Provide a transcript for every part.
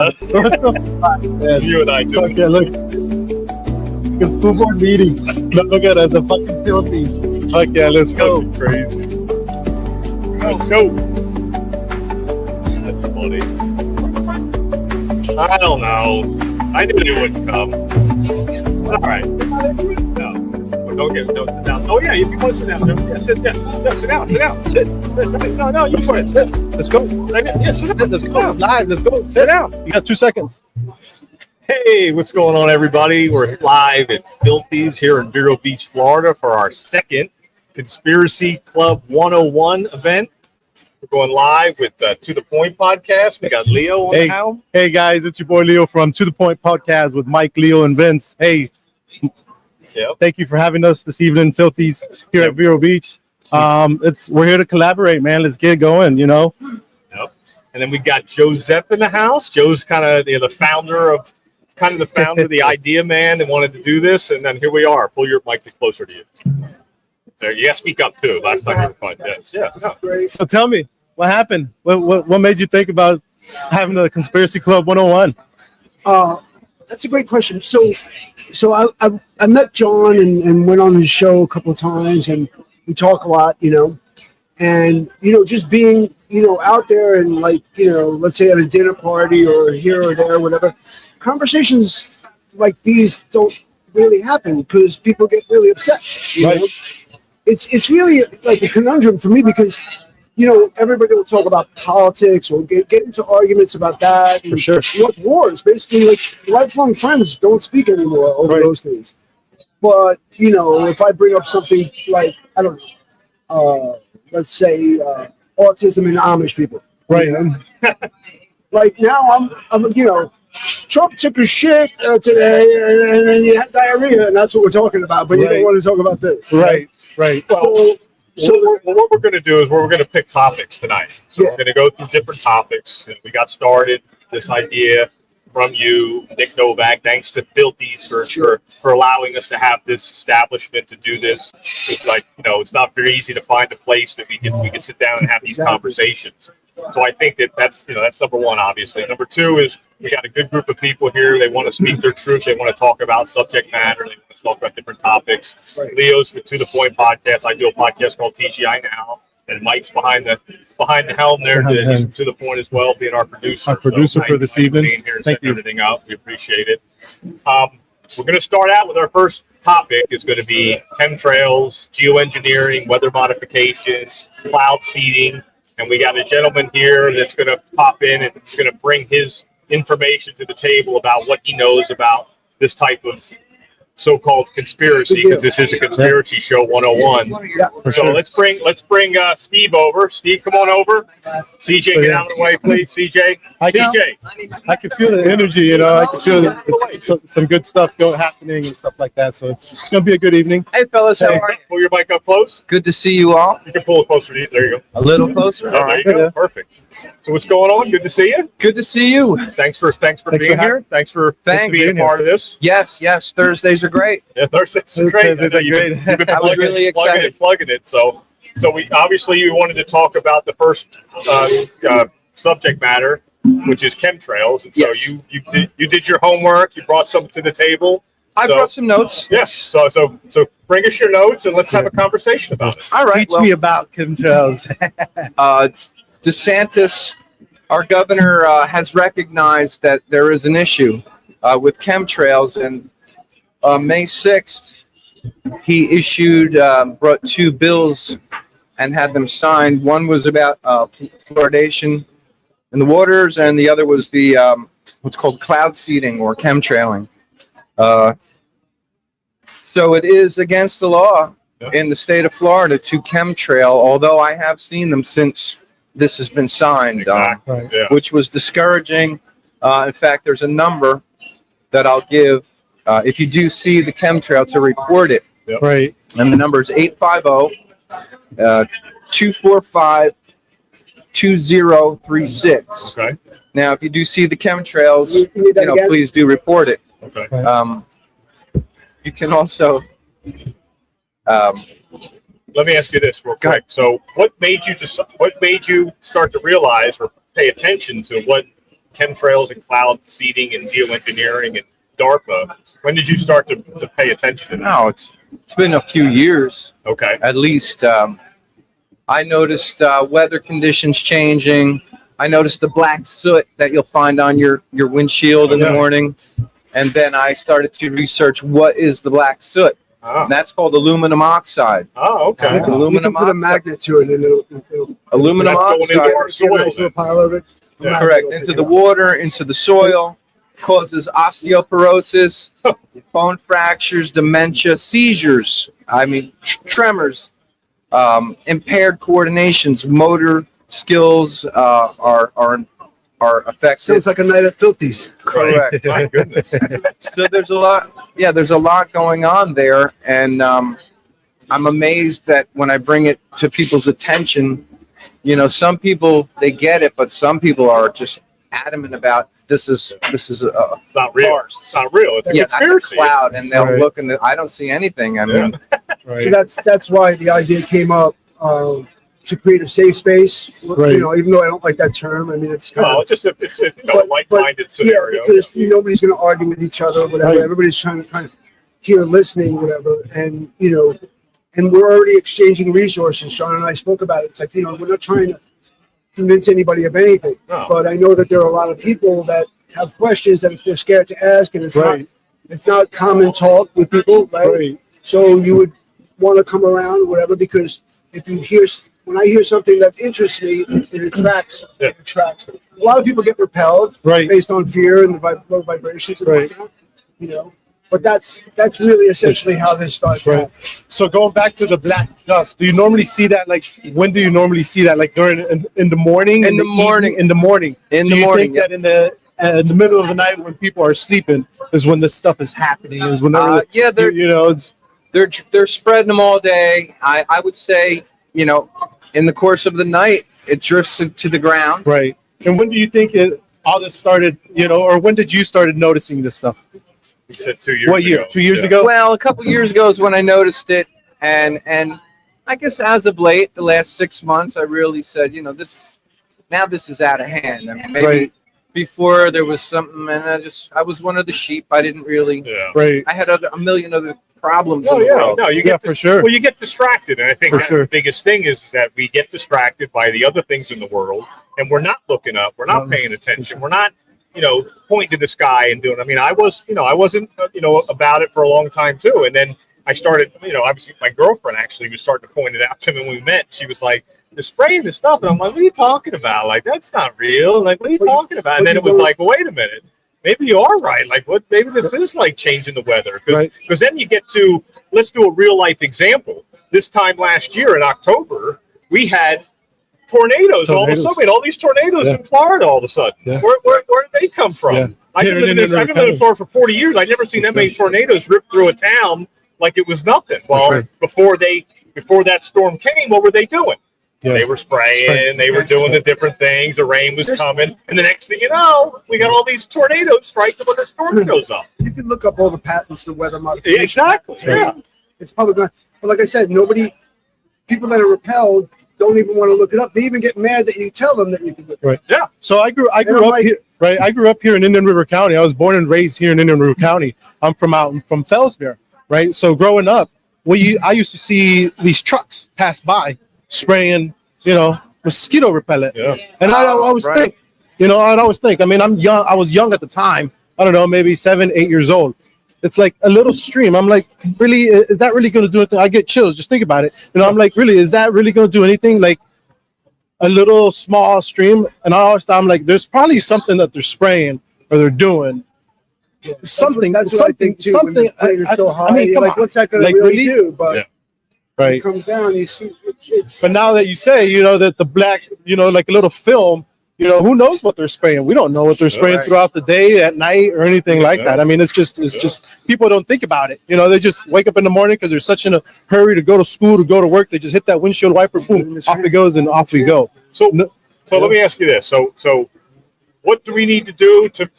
You and I do. Okay, look. It's football meeting. Look at us, the fucking Philippines. Okay, let's go. Crazy. Let's go. That's funny. I don't know. I knew they wouldn't come. All right. No. Well, don't sit down. Oh, yeah, if you want to sit down. Yeah, sit down. No, sit down. Sit down. Sit. No, you go ahead. Sit. Let's go. Yeah, sit down. Let's go. Live. Let's go. Sit down. You got 2 seconds. Hey, what's going on, everybody? We're live at Filthy's here in Vero Beach, Florida for our second Conspiracy Club 101 event. We're going live with To The Point podcast. We got Leo on the helm. Hey, guys, it's your boy Leo from To The Point podcast with Mike, Leo, and Vince. Hey, Thank you for having us this evening, Filthy's, here at Vero Beach. We're here to collaborate, man. Let's get going, you know. Yep. And then we got Joseph in the house. Joe's kind of the founder, the idea man, and wanted to do this. And then here we are. Pull your mic closer to you. There, you got to speak up too. Last time you were fine. Yes. Yeah. No. So tell me, what happened? What made you think about having a Conspiracy Club 101? That's a great question. So I met John and went on his show a couple of times, and we talk a lot, and just being out there and let's say at a dinner party or here or there, whatever. Conversations like these don't really happen because people get really upset. You know? It's really like a conundrum for me because everybody will talk about politics or get into arguments about that. For sure. Wars, basically, like lifelong friends don't speak anymore over those things. But, if I bring up something like, I don't know, let's say autism in Amish people. Right. Like now I'm Trump took a shit today and then he had diarrhea and that's what we're talking about. But you don't want to talk about this. Right. Well, what we're going to do is we're going to pick topics tonight. So we're going to go through different topics. We got started this idea from you, Nick Novak. Thanks to Filthy's for allowing us to have this establishment to do this. It's like it's not very easy to find a place that we can sit down and have these conversations. So I think that's number one. Obviously, number two is we got a good group of people here. They want to speak their truth. They want to talk about subject matter. They want to talk about different topics. Right. Leo's with To The Point podcast. I do a podcast called TGI Now, and Mike's behind the helm there. He's To The Point as well, being our producer. For this evening. Being here and setting everything up. We appreciate it. We're going to start out with our first topic. It's going to be chemtrails, geoengineering, weather modification, cloud seeding. And we got a gentleman here that's going to pop in and he's going to bring his information to the table about what he knows about this type of so-called conspiracy, because this is a conspiracy show 101. Yeah, so let's bring Steve over. Steve, come on over. CJ, get out of the way, please. CJ. I can feel the energy, I can feel some good stuff happening and stuff like that. So it's going to be a good evening. Hey, fellas, how are you? Pull your mic up close. Good to see you all. You can pull it closer to you. There you go. A little closer. All right. There you go. Perfect. So what's going on? Good to see you. Good to see you. Thanks for being here. Thanks for being a part of this. Yes. Thursdays are great. Yeah, Thursdays are great. I was really excited. Plugging it. So we obviously wanted to talk about the first subject matter, which is chemtrails. And so you did your homework. You brought something to the table. I brought some notes. Yes. So bring us your notes and let's have a conversation about it. All right. Teach me about chemtrails. DeSantis, our governor, has recognized that there is an issue with chemtrails, and May 6th, he brought two bills and had them signed. One was about fluoridation in the waters, and the other was the what's called cloud seeding or chemtrailing. So it is against the law in the state of Florida to chemtrail, although I have seen them since this has been signed, which was discouraging. In fact, there's a number that I'll give if you do see the chemtrail to report it. Yep. Right. And the number is 850-245-2036. Okay. Now, if you do see the chemtrails, please do report it. Okay. You can also. Let me ask you this real quick. So, what made you start to realize or pay attention to what chemtrails and cloud seeding and geoengineering and DARPA. When did you start to pay attention to that? No, it's been a few years. Okay. At least. I noticed weather conditions changing. I noticed the black soot that you'll find on your windshield in the morning. And then I started to research what is the black soot. Oh. And that's called aluminum oxide. Oh, okay. You can Aluminum put a oxide. magnet to it and it'll Aluminum That's going into oxide. our get a soil. nice little pile of it. Yeah. Magnet Correct. will Into pick the it up. water, into the soil, causes osteoporosis, bone fractures, dementia, seizures. I mean, tremors, impaired coordinations, motor skills are affected. Sounds like a night at Filthy's. Correct. My goodness. So there's a lot. Yeah, there's a lot going on there, and I'm amazed that when I bring it to people's attention, you know, some people they get it, but some people are just adamant about this is a It's not real. farce. It's not real. It's a Yeah, that's a conspiracy. cloud, and they'll Right. look and I don't see anything. I mean, Right. That's why the idea came up to create a safe space. Right. You know, even though I don't like that term, I mean it's kind Well, of it's a But- like-minded scenario. because nobody's going to argue with each other, or whatever. Right. Everybody's trying to hear, listening, whatever, and you know, and we're already exchanging resources. Sean and I spoke about it. It's like, you know, we're not trying to convince anybody of anything, No. but I know that there are a lot of people that have questions that they're scared to ask, and Right. it's not common talk with people, right? Right. So you would want to come around, whatever, because if you hear, when I hear something that interests me, it attracts. Yeah. It attracts. A lot of people get repelled Right. based on fear and low vibrations and Right. whatnot, you know. But that's really essentially how this starts. Right. So going back to the black dust, do you normally see that? Like, when do you normally see that? Like during in the morning? In the morning. Evening? In the morning. In So the you morning, think that in the middle of the night when people are sleeping is when this stuff is happening? Is when yeah, they're you know it's they're spreading them all day. I would say, you know, in the course of the night, it drifts to the ground. right. And when do you think all this started? You know, or when did you started noticing this stuff? You said 2 years What year? ago. 2 years Yeah. ago? Well, a couple years ago is when I noticed it, and I guess as of late, the last 6 months, I really said, you know, this is out of hand. I mean, maybe Right. before there was something, and I was one of the sheep. I didn't really. Yeah. Right. I had a million other problems Oh in the yeah, world. no, you Yeah, get for sure. well, you get distracted, and I think For that's sure. the biggest thing is that we get distracted by the other things in the world, and we're not looking up, we're not paying attention, we're not, you know, pointing to the sky and doing. I mean, I wasn't, you know, about it for a long time too, and then I started, you know, obviously my girlfriend actually was starting to point it out to me when we met. She was like, "They're spraying this stuff," and I'm like, "What are you talking about? Like, that's not real. Like, what are you talking about?" And then it was like, "Well, wait a minute." Maybe you are right. Like, what? Maybe this is like changing the weather. Right. Because then you get to, let's do a real life example. This time last year in October, we had tornadoes. All of a sudden, we had all these tornadoes Yeah. in Florida. All of a sudden, Yeah. where did they come from? Yeah. I've Here been living in in Florida for 40 years. I've never seen that many tornadoes rip through a town like it was nothing. Well, right. before that storm came, what were they doing? Yeah. They were spraying, they were doing the different things, the rain was coming, and the next thing you know, we got all these tornadoes striking when the storm goes up. You can look up all the patents, the weather modification. Exactly, yeah. It's public. But like I said, people that are repelled don't even want to look it up. They even get mad that you tell them that you can look it up. Right. Yeah. So I grew I'm up like- here, right? I grew up here in Indian River County. I was born and raised here in Indian River County. I'm from Fellsmere, right? So growing up, I used to see these trucks pass by spraying, you know, mosquito repellent. Yeah. And I always Right. think, you know, I'd always think, I mean, I'm young. I was young at the time. I don't know, maybe 7, 8 years old. It's like a little stream. I'm like, really, is that really going to do anything? I get chills. Just think about it. You know, I'm like, really, is that really going to do anything? Like a little small stream. And I always thought, I'm like, there's probably something that they're spraying or they're doing. Yeah. Something, That's what I think too. When something. the players I so high, mean, you're come like, on. what's that going Like, to really, really? do? But Yeah. when Right. it comes down, you see, it's But now that you say, you know, that the black, you know, like a little film, you know, who knows what they're spraying? We don't know what they're spraying Right. throughout the day, at night, or anything like Yeah. that. I mean, it's just people don't think about it. You know, they just wake up in the morning because they're such in a hurry to go to school, to go to work. They just hit that windshield wiper, boom, off it goes, and off we go. So, No- so let me ask you this. So what do we need to do to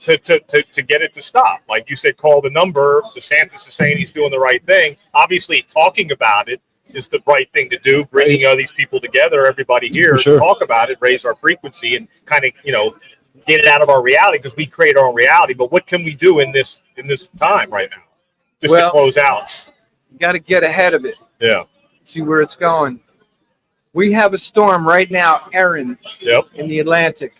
get it to stop? Like you said, call the number. DeSantis is saying he's doing the right thing. Obviously, talking about it is the right thing to do. Bringing all these people together, everybody here, For sure. to talk about it, raise our frequency, and kind of, you know, get it out of our reality because we create our own reality. But what can we do in this time right now, just to close out? You got to get ahead of it. Yeah. See where it's going. We have a storm right now, Erin, in the Atlantic.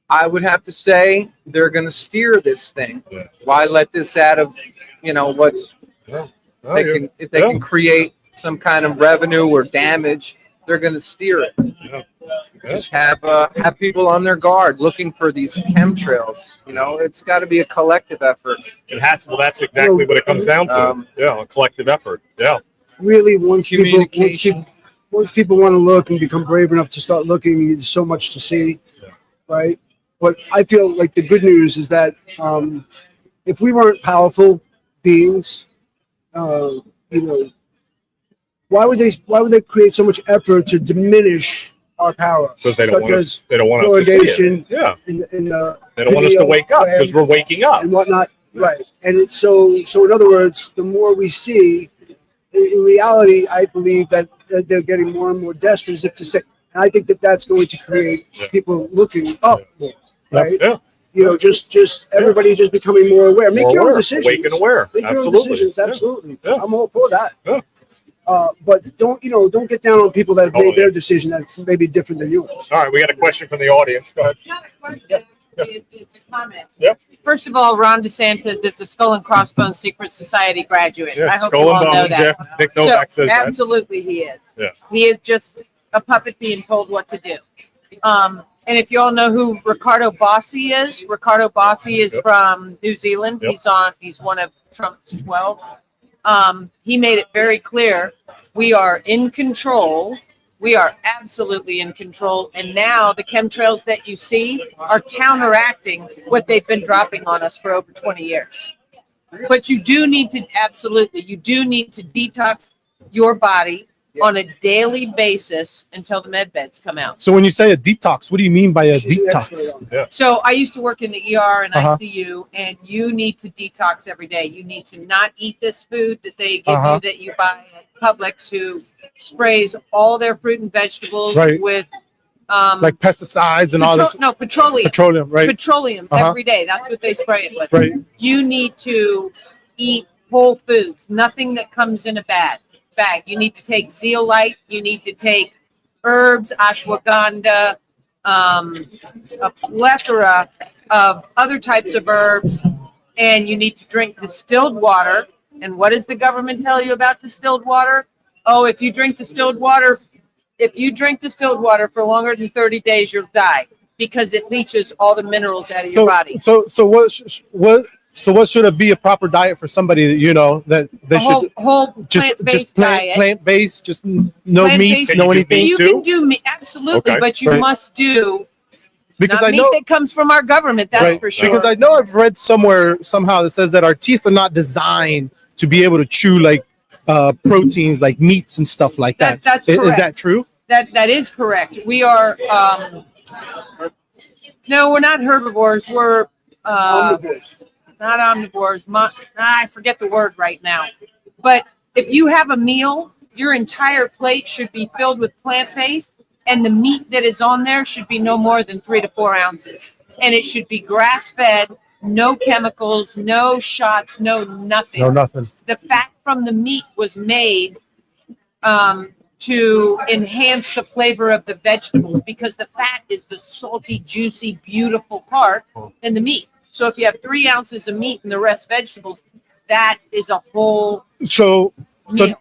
I would have to say they're going to steer this thing. Yeah. Why let this out of, what's if they can create some kind of revenue or damage, they're going to steer it. Yeah. Just have people on their guard looking for these chemtrails. It's got to be a collective effort. It has to. Well, that's exactly what it comes down to. A collective effort. Yeah. Really, once people want to look and become brave enough to start looking, there's so much to see, right? But I feel like the good news is that if we weren't powerful beings, why would they create so much effort to diminish our power? Because they don't want us to see it. Yeah. They don't want us to wake up because we're waking up and whatnot. Right. And it's so in other words, the more we see, in reality, I believe that they're getting more and more desperate, as if to say, and I think that that's going to create people looking up more. Right? Yeah. Just everybody just becoming more aware. Make your own decisions. Awake and aware. Make your own decisions. Absolutely. Yeah. I'm all for that. Yeah. But don't get down on people that have made their decision that's maybe different than yours. All right, we got a question from the audience. Go ahead. Not a question. It's a comment. Yep. First of all, Ron DeSantis is a Skull and Crossbones Secret Society graduate. Yeah, I hope you all know that. Yeah. Nick Novak says absolutely, he is. Yeah. He is just a puppet being told what to do. And if you all know who Ricardo Bossi is from New Zealand. Yep. He's one of Trump's 12. He made it very clear we are in control. We are absolutely in control. And now the chemtrails that you see are counteracting what they've been dropping on us for over 20 years. But you do need to detox your body on a daily basis until the med beds come out. So when you say a detox, what do you mean by a detox? Yeah. So I used to work in the ER and ICU, and you need to detox every day. You need to not eat this food that they give you that you buy at Publix, who sprays all their fruit and vegetables with like pesticides and all this. No, petroleum. Petroleum every day. That's what they spray it with. Right. You need to eat whole foods, nothing that comes in a bag. You need to take zeolite. You need to take herbs, ashwagandha, a plethora of other types of herbs, and you need to drink distilled water. And what does the government tell you about distilled water? Oh, if you drink distilled water for longer than 30 days, you'll die because it leaches all the minerals out of your body. So what should it be a proper diet for somebody that they should whole plant-based diet. Plant-based, just no meats, no anything. You can do meat, absolutely, but you must do because not I know meat that comes from our government. That's for sure. Because I know I've read somehow that says that our teeth are not designed to be able to chew like proteins, like meats and stuff like that. That's correct. Is that true? That is correct. We are no, we're not herbivores. We're Omnivores. Not omnivores. I forget the word right now. But if you have a meal, your entire plate should be filled with plant-based, and the meat that is on there should be no more than 3 to 4 ounces. And it should be grass-fed, no chemicals, no shots, no nothing. No nothing. The fat from the meat was made to enhance the flavor of the vegetables because the fat is the salty, juicy, beautiful part in the meat. So if you have 3 ounces of meat and the rest vegetables, that is a whole meal.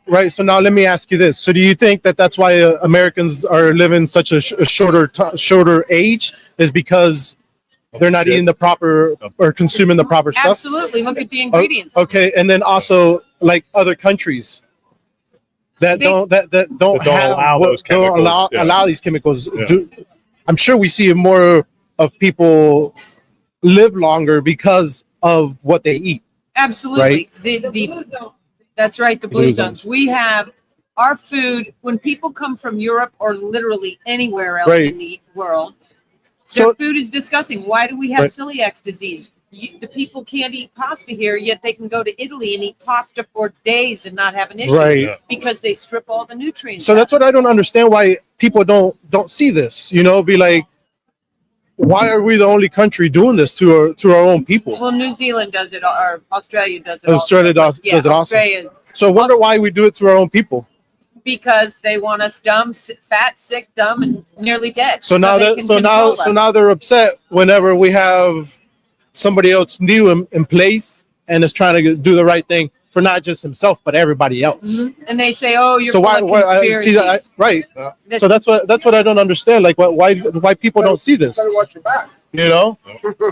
Right. So now let me ask you this. So do you think that that's why Americans are living such a shorter age is because they're not eating the proper or consuming the proper stuff? Absolutely. Look at the ingredients. Okay. And then also like other countries that don't allow these chemicals. Yeah. I'm sure we see more of people live longer because of what they eat. Absolutely. Right? That's right, the blue zones. We have our food, when people come from Europe or literally anywhere else in the world, their food is disgusting. Why do we have celiac disease? The people can't eat pasta here, yet they can go to Italy and eat pasta for days and not have an issue because they strip all the nutrients out. That's what I don't understand, why people don't see this, be like, why are we the only country doing this to our own people? Well, New Zealand does it, or Australia does it. Australia does it also. Australia, So I wonder why we do it to our own people. because they want us dumb, fat, sick, dumb, and nearly dead. So now they can control us. now they're upset whenever we have somebody else new in place and is trying to do the right thing for not just himself but everybody else. Mhm. And they say, "Oh, you're So full why of I see that conspiracies." right? That's- So that's what I don't understand. Like why people don't see this? Better watch your back. You know,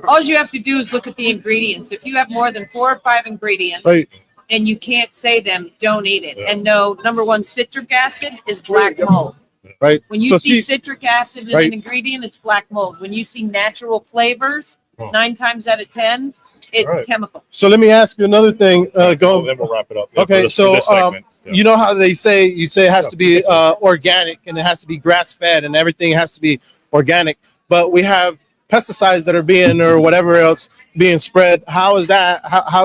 all you have to do is look at the ingredients. If you have more than 4 or 5 ingredients right? and you can't say them, don't eat it. Yeah. And no, number one, citric acid is black mold. Right. When you So see citric acid in Right. an ingredient, it's black mold. When you see natural flavors, Oh. 9 times out of 10, it's Right. chemical. So let me ask you another thing. Then Go. we'll wrap it up. Yeah, Okay, for so, this segment. Yeah. You know how you say it has to be organic and it has to be grass fed and everything has to be organic, but we have pesticides that are being or whatever else being spread. How is that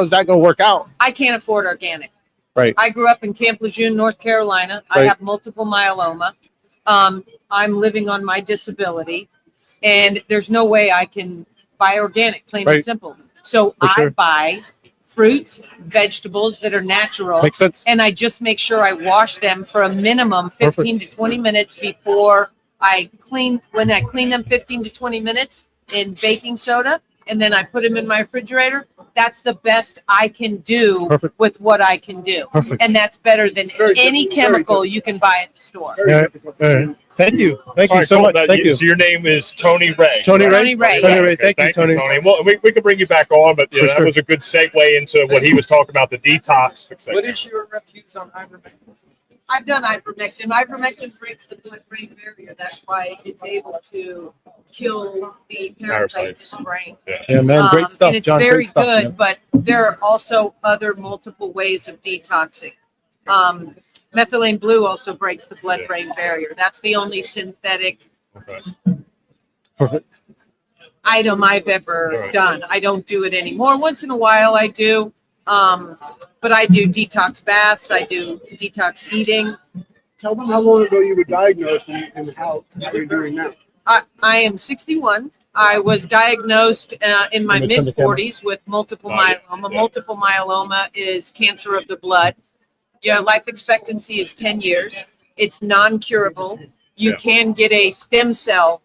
going to work out? I can't afford organic. Right. I grew up in Camp Lejeune, North Carolina. I Right. have multiple myeloma. I'm living on my disability, and there's no way I can buy organic, plain and Right. simple. So For I sure. buy fruits, vegetables that are natural, Makes sense. and I just make sure I wash them for a minimum 15 to 20 minutes before I clean. When I clean them 15 to 20 minutes in baking soda, and then I put them in my refrigerator. That's the best I can do Perfect. with what I can do. Perfect. And that's better than very any difficult, very chemical you can buy at the store. Very All right. difficult. All right. Thank you. Thank All you right, so cool. much. Now, Thank you. So your name is Tony Ray. Tony right? Ray. Tony Ray, Tony yeah. Ray. Thank you, Tony. Well, we can bring you back on, but For that sure. was a good segue into what he was talking about, the detox. What is your refuse on ivermectin? I've done ivermectin. Ivermectin breaks the blood-brain barrier. That's why it's able to kill the parasites in the brain. Yeah, man. Great stuff, And it's John. very Great stuff. good, man. but there are also other multiple ways of detoxing. Methylene blue also breaks the blood-brain barrier. That's the only synthetic Okay. Perfect. item I've ever done. I don't do it anymore. Once in a while I do. But I do detox baths. I do detox eating. Tell them how long ago you were diagnosed and how you're doing now. I am 61. I was diagnosed in my Can you turn the mid 40s with multiple Oh, yeah. myeloma. Yeah. Multiple myeloma is cancer of the blood. Your life expectancy is 10 years. It's non-curable. You Yeah. can get a stem cell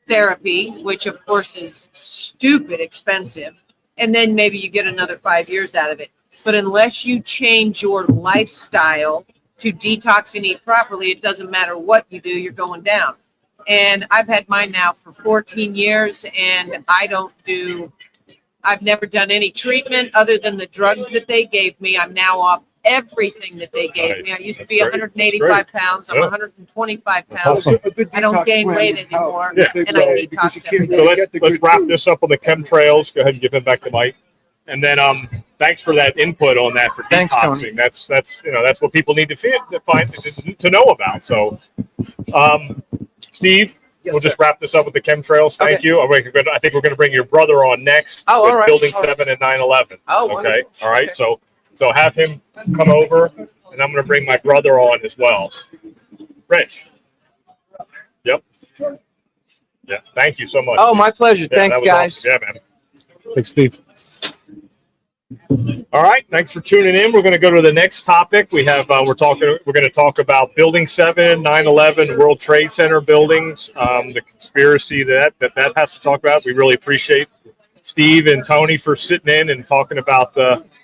therapy, which of course is stupid expensive. And then maybe you get another 5 years out of it. But unless you change your lifestyle to detox and eat properly, it doesn't matter what you do, you're going down. And I've had mine now for 14 years, and I've never done any treatment other than the drugs that they gave me. I'm now off everything that they gave me. I used to be That's great. 185 pounds. I'm Yeah. 125 That's pounds. awesome. A good I don't detox gain plan weight would help anymore, in a big and I way because you detox can't every So really let's get the let's good wrap food. this up on the chemtrails. Go ahead and give him back the mic. And then thanks for that input on that for Thanks, detoxing. That's that's what people need to know about. So Steve, Yes, we'll just sir. wrap this up with the chemtrails. Thank Okay. you. I think we're going to bring your brother on next. Oh, with all right. Building All right. 7 and 9/11. Oh, okay. wonderful. All right. Okay. So have him come over, and I'm going to bring my brother on as well. Rich. Yep. Yeah. Thank you so much. Oh, my pleasure. Yeah, Thanks, that was guys. awesome. Yeah, man. Thanks, Steve. All right, thanks for tuning in. We're going to go to the next topic. We're going to talk about Building 7, 9/11, World Trade Center buildings, the conspiracy that has to talk about. We really appreciate Steve and Tony for sitting in and talking about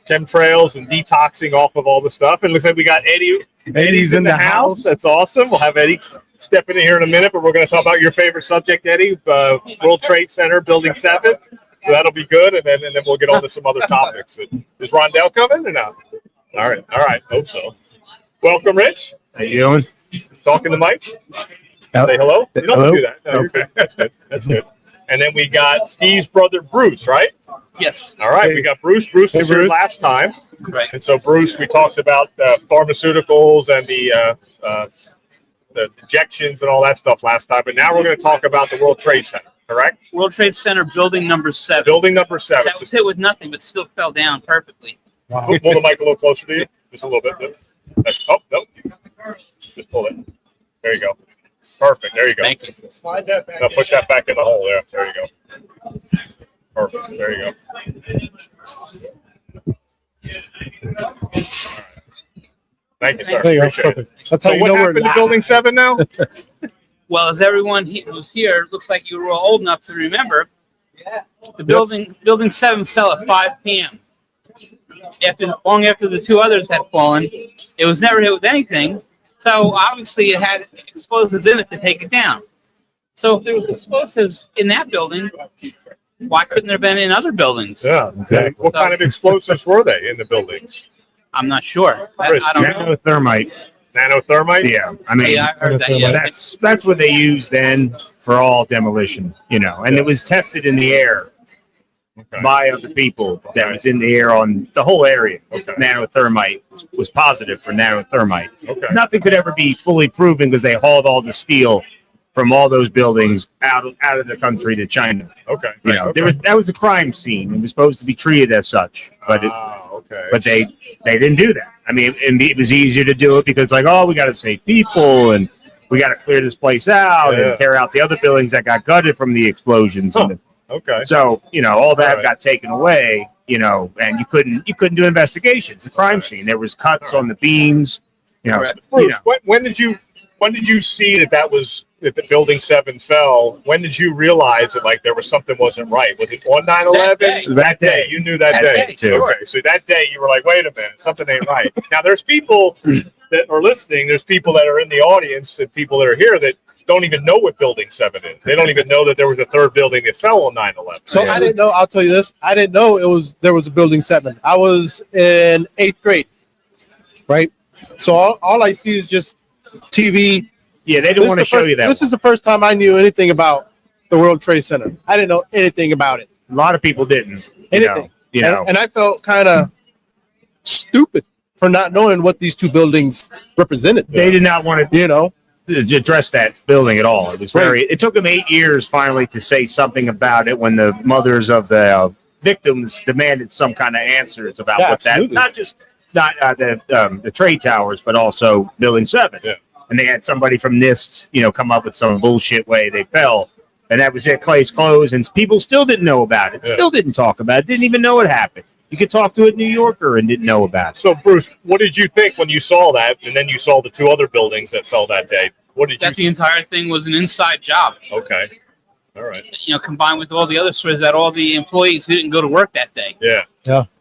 chemtrails and detoxing off of all the stuff. And it looks like we got Eddie. Eddie's in the house. That's awesome. We'll have Eddie step in here in a minute, but we're going to talk about your favorite subject, Eddie, World Trade Center, Building 7. So that'll be good, and then we'll get on to some other topics. Is Rondell coming or not? All right. Hope so. Welcome, Rich. How you doing? Talking to Mike. Say hello. You don't have to do that. No, you're good. That's good. That's good. And then we got Steve's brother, Bruce, right? Yes. All right. Hey. We got Bruce. Bruce was Hey, here Bruce. last time. Right. And so, Bruce, we talked about pharmaceuticals and the injections and all that stuff last time. But now we're going to talk about the World Trade Center, correct? World Trade Center building number 7. Building number 7. That was hit with nothing, but still fell down perfectly. Wow. Pull the mic a little closer to you. Just a little bit. Oh, no. Just pull it. There you go. Perfect. There you go. Thank you. Slide that back. Now push that back in the hole there. There you go. Perfect. There you go. Thank you, sir. There you go. Appreciate it. Perfect. That's how So you what know we're happened to live. Building 7 now? Well, as everyone who's here, it looks like you were old enough to remember, the building 7 fell at 5 p.m. Long after the two others had fallen. It was never hit with anything, so obviously it had explosives in it to take it down. So if there was explosives in that building, why couldn't there have been in other buildings? Yeah. Exactly. What kind of explosives were they in the buildings? I'm not sure. Chris, I don't know. Nanothermite. Nanothermite? Yeah, I mean, Yeah, I heard that. Yeah. that's what they used then for all demolition, and it was tested in the air Okay. by other people that was in the air on the whole area. Okay. Nanothermite was positive for nanothermite. Okay. Nothing could ever be fully proven because they hauled all the steel from all those buildings out of the country to China. Okay. That was a crime scene. It was supposed to be treated as such, but okay. but they didn't do that. I mean, it was easier to do it because we got to save people and we got to clear this place out and tear out the other buildings that got gutted from the explosions. Huh. Okay. So all that Right. got taken away. And you couldn't do investigations. The crime scene. There was cuts on the beams. Correct. Bruce, when did you see that the Building 7 fell? When did you realize that there was something wasn't right? Was it on 9/11? That day. You knew that That day day, too. Okay, so that day you were like, wait a minute, something ain't right. Now there's people that are listening. There's people that are in the audience and people that are here that don't even know what Building 7 is. They don't even know that there was a third building that fell on 9/11. So I didn't know. I'll tell you this. I didn't know there was a building 7. I was in 8th grade, right? So all I see is just TV. Yeah, they didn't want to show you that. This is the first time I knew anything about the World Trade Center. I didn't know anything about it. A lot of people didn't. Anything. You know. And I felt kind of stupid for not knowing what these two buildings represented. They did not want to address that building at all. It was it took them 8 years finally to say something about it when the mothers of the victims demanded some kind of answers about what absolutely. not the trade towers, but also Building 7. Yeah. And they had somebody from NIST, come up with some bullshit way they fell. And that was it, case closed. And people still didn't know about it, still didn't talk about it, didn't even know it happened. You could talk to a New Yorker and didn't know about it. So, Bruce, what did you think when you saw that, and then you saw the two other buildings that fell that day? What did That the entire thing was an inside job. Okay. All right. Combined with all the other stories that all the employees who didn't go to work that day. Yeah.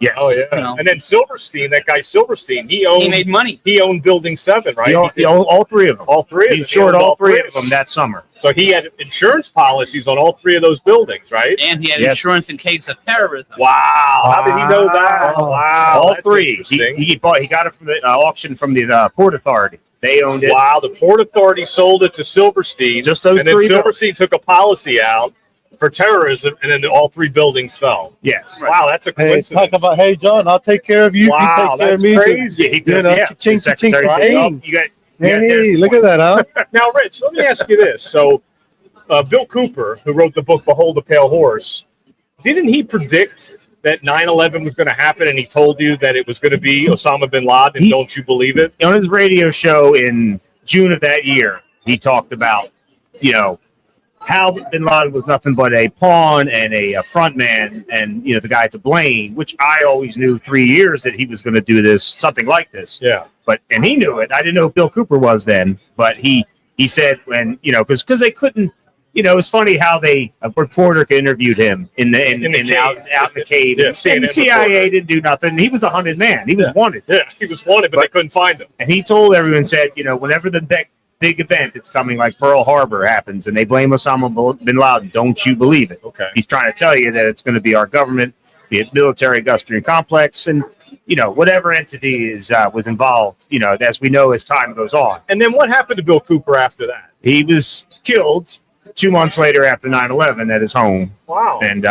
Yes. Oh, yeah. And then Silverstein, that guy Silverstein, he made money. He owned Building 7, right? He owned all three of them. All three of them. He insured all three of them that summer. So he had insurance policies on all three of those buildings, right? And he had insurance in case of terrorism. Wow. How did he know that? Wow. All that's three. interesting. He got it from the auction from the Port Authority. They owned it. Wow. The Port Authority sold it to Silverstein. Just those and then three Silverstein took a policy out for terrorism, and then all three buildings fell. Yes. Wow, that's a Hey, coincidence. talk about, hey, John, I'll take care of you. Wow, you take care that's of me. crazy. Yeah, he did. Cha-ching, The cha-ching, secretary said, cha-ching. you got Hey, look at that, huh? Now, Rich, let me ask you this. So, Bill Cooper, who wrote the book Behold the Pale Horse, didn't he predict that 9/11 was going to happen, and he told you that it was going to be Osama bin Laden, don't you believe it? on his radio show in June of that year, he talked about, how bin Laden was nothing but a pawn and a front man and, the guy to blame, which I always knew 3 years that he was going to do this, something like this. Yeah. And he knew it. I didn't know who Bill Cooper was then, but he said when, because they couldn't, it's funny how a reporter interviewed him out in the cave. Yeah, And CNN the CIA reporter. didn't do nothing. He was a hunted man. He was wanted. Yeah, he was wanted, but they couldn't find him. And he told everyone, said, whenever the big event that's coming like Pearl Harbor happens and they blame Osama bin Laden, don't you believe it. Okay. He's trying to tell you that it's going to be our government, the military industrial complex, and, whatever entity was involved, as we know as time goes on. And then what happened to Bill Cooper after that? He was killed 2 months later after 9/11 at his home. Wow. And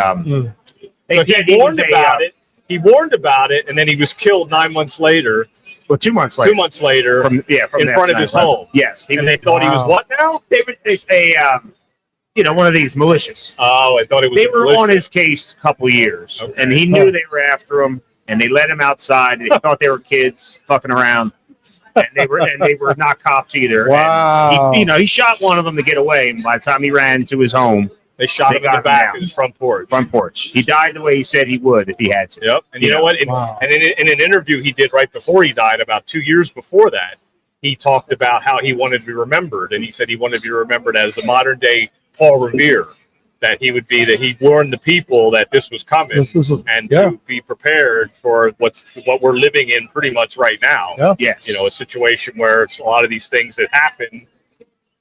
they So said he warned was about it. He warned about it, and then he was killed 9 months later. Well, 2 months later. 2 months later, from in front of his 9/11. home. Yes. And they thought he was what now? They say, one of these militias. Oh, I thought it was. They a were militia. on his case a couple of years, Okay. and he knew they were after him, and they let him outside. They thought they were kids fucking around, and they were not cops either. Wow. And he shot one of them to get away, and by the time he ran to his home, They shot him in the back of his front porch. He died the way he said he would if he had to. Yep. And you know what? And in an interview he did right before he died, about 2 years before that, he talked about how he wanted to be remembered, and he said he wanted to be remembered as a modern day Paul Revere. That he warned the people that this was coming, to be prepared for what we're living in pretty much right now. Yeah. Yes. A situation where it's a lot of these things that happen,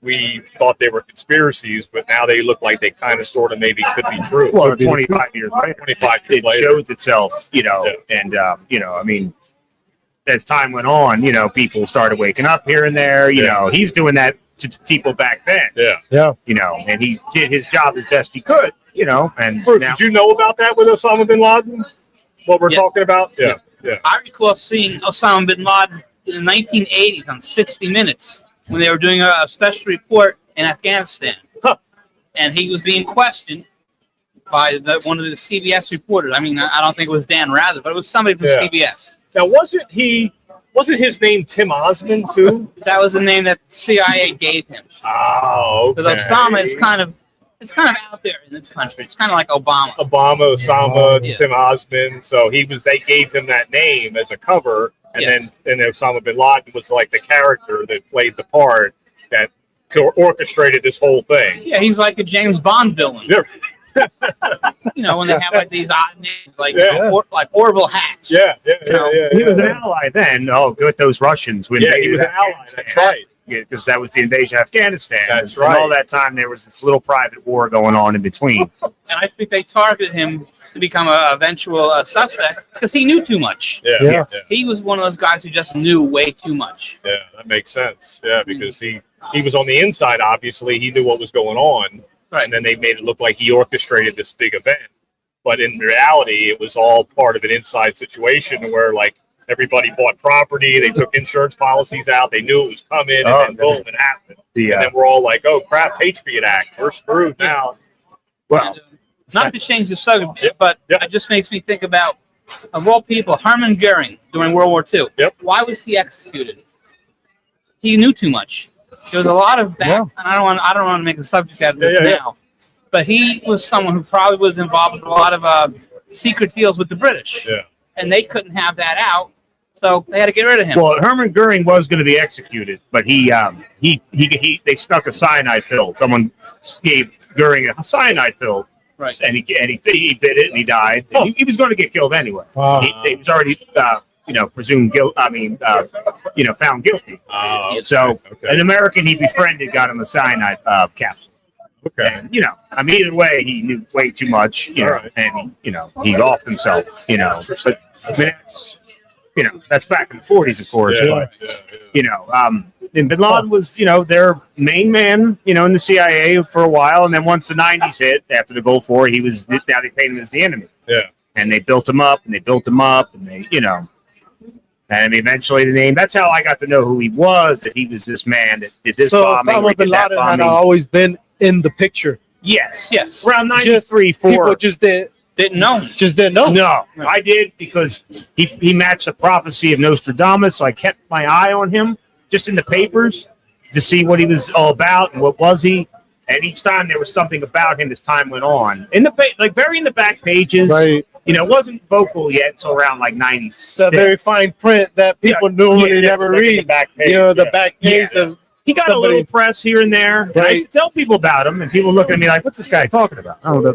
we thought they were conspiracies, but now they look like they kind of sort of maybe could be true. Well, 25 years later, 25 years it later. shows itself, and I mean, as time went on, people started waking up here and there. He's doing that to people back then. Yeah. And he did his job as best he could. And Bruce, now, did you know about that with Osama bin Laden? What we're talking about? Yeah. I recall seeing Osama bin Laden in the 1980s on 60 Minutes when they were doing a special report in Afghanistan. And he was being questioned by one of the CBS reporters. I mean, I don't think it was Dan Rather, but it was somebody from CBS. Now, wasn't his name Tim Osman too? That was the name that the CIA gave him. Oh, okay. Because Osama is kind of out there in this country. It's kind of like Obama. Osama, Tim Osman. So they gave him that name as a cover, and then Osama bin Laden was like the character that played the part that orchestrated this whole thing. Yeah, he's like a James Bond villain. Yeah. When they have like these odd names, like like Orville Hatch. Yeah. He was an ally then. Oh, with those Russians. He was an ally. That's right. Because that was the invasion of Afghanistan. That's right. And all that time, there was this little private war going on in between. And I think they targeted him to become an eventual suspect because he knew too much. Yeah. He was one of those guys who just knew way too much. Yeah, that makes sense. Yeah, because he was on the inside, obviously. He knew what was going on. Right. And then they made it look like he orchestrated this big event. But in reality, it was all part of an inside situation where, like, everybody bought property. They took insurance policies out. They knew it was coming, and then boom, it happened. And then we're all like, oh, crap, Patriot Act. We're screwed now. Well, not to change the subject, but it just makes me think about, of all people, Hermann Goering during World War II. Yep. Why was he executed? He knew too much. There was a lot of back, and I don't want to make a subject out of this now, but he was someone who probably was involved with a lot of secret deals with the British. Yeah. And they couldn't have that out, so they had to get rid of him. Well, Hermann Goering was going to be executed, but they stuck a cyanide pill. Someone gave Goering a cyanide pill, right? And he bit it and he died. And he was going to get killed anyway. Wow. He was already presumed guilt. Found guilty. So an American he befriended got him a cyanide capsule. Okay. And, either way, he knew way too much, and he offed himself, But I mean, that's back in the 40s, of course. But and Bin Laden was, their main man, in the CIA for a while, and then once the 90s hit, after the Gulf War, they painted him as the enemy. Yeah. And they built him up, and they, and eventually the name. That's how I got to know who he was. That he was this man that did this bombing. Osama bin Laden had always been in the picture. Yes. Around 93, 4. People just didn't know. No, I did because he matched the prophecy of Nostradamus. So I kept my eye on him just in the papers to see what he was all about and what was he. And each time there was something about him as time went on. In the very in the back pages. Right. It wasn't vocal yet until around like 96. The very fine print that people normally never read. The back page, the back page of he got a little press here and there. And I used to tell people about him, and people look at me like, "What's this guy talking about?" Oh, they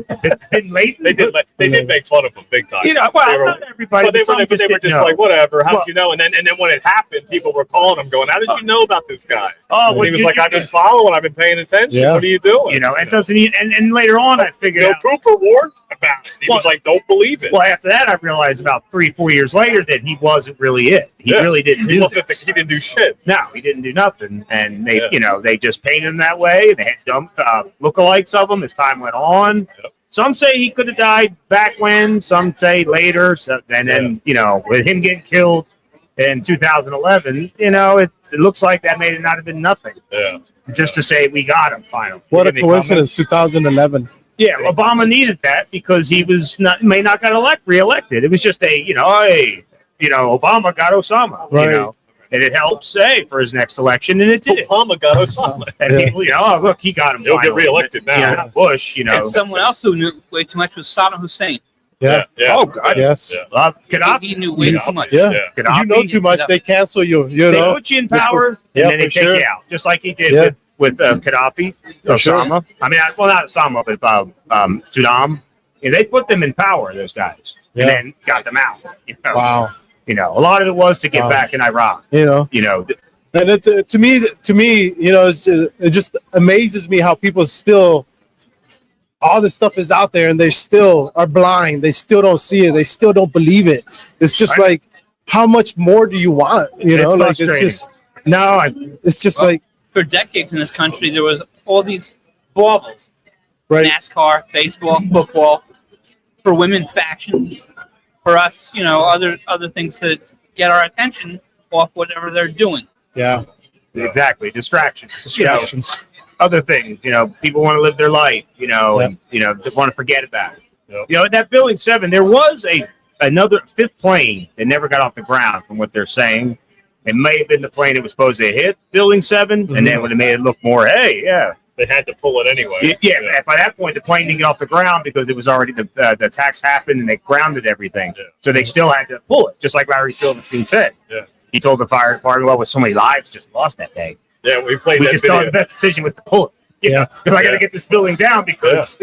did make fun of him big time. Not everybody. But they were just like, whatever. How did you know? And then when it happened, people were calling him, going, "How did you know about this guy?" Oh, and he was like, "I've been following. I've been paying attention. Yeah. What are you doing?" It doesn't. And later on, I figured out. No proof or warrant about it. He was like, "Don't believe it." Well, after that, I realized about 3-4 years later that he wasn't really it. He really didn't do this. He didn't do shit. No, he didn't do nothing. And they, they just painted him that way. They had dumped lookalikes of him as time went on. Yep. Some say he could have died back when. Some say later. So, and then, with him getting killed in 2011, it looks like that may not have been nothing. Yeah. Just to say we got him finally. What a coincidence! 2011. Yeah, Obama needed that because he may not got reelected. It was just a, Obama got Osama. Right. and it helps, for his next election, and it did. Obama got Osama. And people, oh, look, he got him. He'll get finally. reelected now. Yeah, Bush, And someone else who knew way too much was Saddam Hussein. Yeah. Oh, God. Yes. Gaddafi. He knew way too much. Yeah. Gaddafi. You know too much, they cancel you. You They know. put you in power, Yeah, and then they for take sure. you out, just like he did Yeah. with Gaddafi, For sure. Osama. I mean, well, not Osama, but Saddam. And they put them in power, those guys, Yeah. and then got them out. Wow. A lot of it was to get Wow. back in Iraq. You know. And it to me, it just amazes me how people still, all this stuff is out there and they still are blind. They still don't see it. They still don't believe it. It's just Right. like, how much more do you want? It's just, it's just like, For decades in this country, there was all these baubles. right. NASCAR, baseball, football, for women factions, for us, other things to get our attention off whatever they're doing. Yeah. Exactly, distractions. Distractions. Other things. People want to live their life. And want to forget about it. Yep. At that Building 7, there was another fifth plane that never got off the ground, from what they're saying. It may have been the plane that was supposed to hit Building 7, and then would have made it look more. Hey, yeah. They had to pull it anyway. Yeah. By that point, the plane didn't get off the ground because it was already the attacks happened and they grounded everything. Yeah. So they still had to pull it, just like Larry Silverstein said. Yeah. He told the fire department, "Well, with so many lives just lost that day, Yeah, we played we that just thought video. the best decision was to pull it. Yeah. Because I got to get this building down because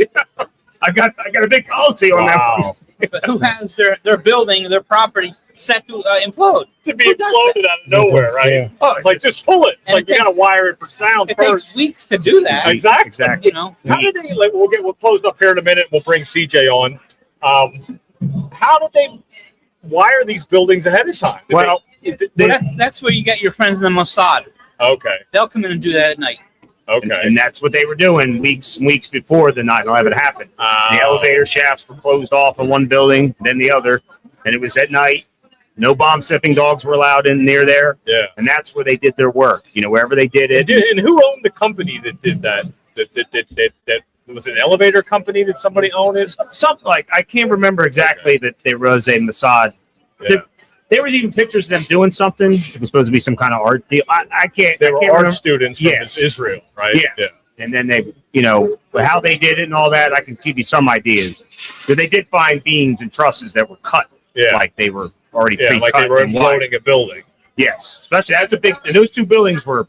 I got a big policy on that one. Wow. But who has their building, their property set to implode? To be Who does exploded out of nowhere, right? Yeah. Oh, it's like, just pull it. It's And like, you got to wire it for sound It first. takes weeks to do that. Exactly. How did they? We'll close up here in a minute. We'll bring CJ on. How did they wire these buildings ahead of time? That's where you get your friends in the Mossad. Okay. They'll come in and do that at night. Okay. And that's what they were doing weeks and weeks before the 9/11 happened. The elevator shafts were closed off in one building, then the other, and it was at night. No bomb sniffing dogs were allowed in near there. Yeah. And that's where they did their work. Wherever they did it. And who owned the company that did that? That was it an elevator company that somebody owned it? Something like, I can't remember exactly that there was a Mossad. Yeah. There was even pictures of them doing something. It was supposed to be some kind of art deal. I can't. They were art remember. students from Yes. Israel, right? Yeah. And then they, how they did it and all that, I can give you some ideas. But they did find beams and trusses that were cut. Yeah. Like they were already pre-cut. like they were and wired. imploding a building. Yes. Especially, that's a big, and those two buildings were,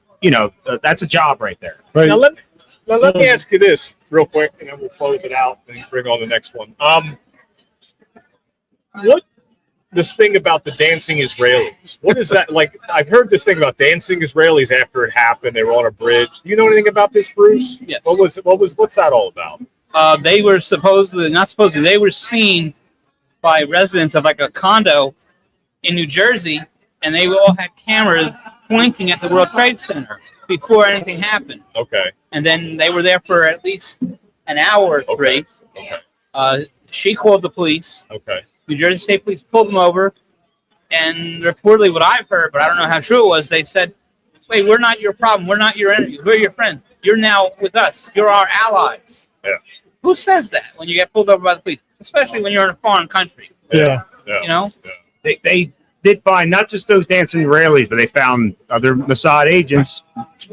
that's a job right there. Right. Now let me ask you this real quick, and then we'll close it out and bring on the next one. What this thing about the dancing Israelis? What is that like? I've heard this thing about dancing Israelis after it happened. They were on a bridge. Do you know anything about this, Bruce? Yes. What's that all about? They were they were seen by residents of like a condo in New Jersey, and they all had cameras pointing at the World Trade Center before anything happened. Okay. And then they were there for at least an hour or three. Okay. She called the police. Okay. New Jersey State Police pulled them over, and reportedly, what I've heard, but I don't know how true it was, they said, "Wait, we're not your problem. We're not your enemy. We're your friends. You're now with us. You're our allies." Yeah. Who says that when you get pulled over by the police, especially when you're in a foreign country? Yeah. They did find not just those dancing Israelis, but they found other Mossad agents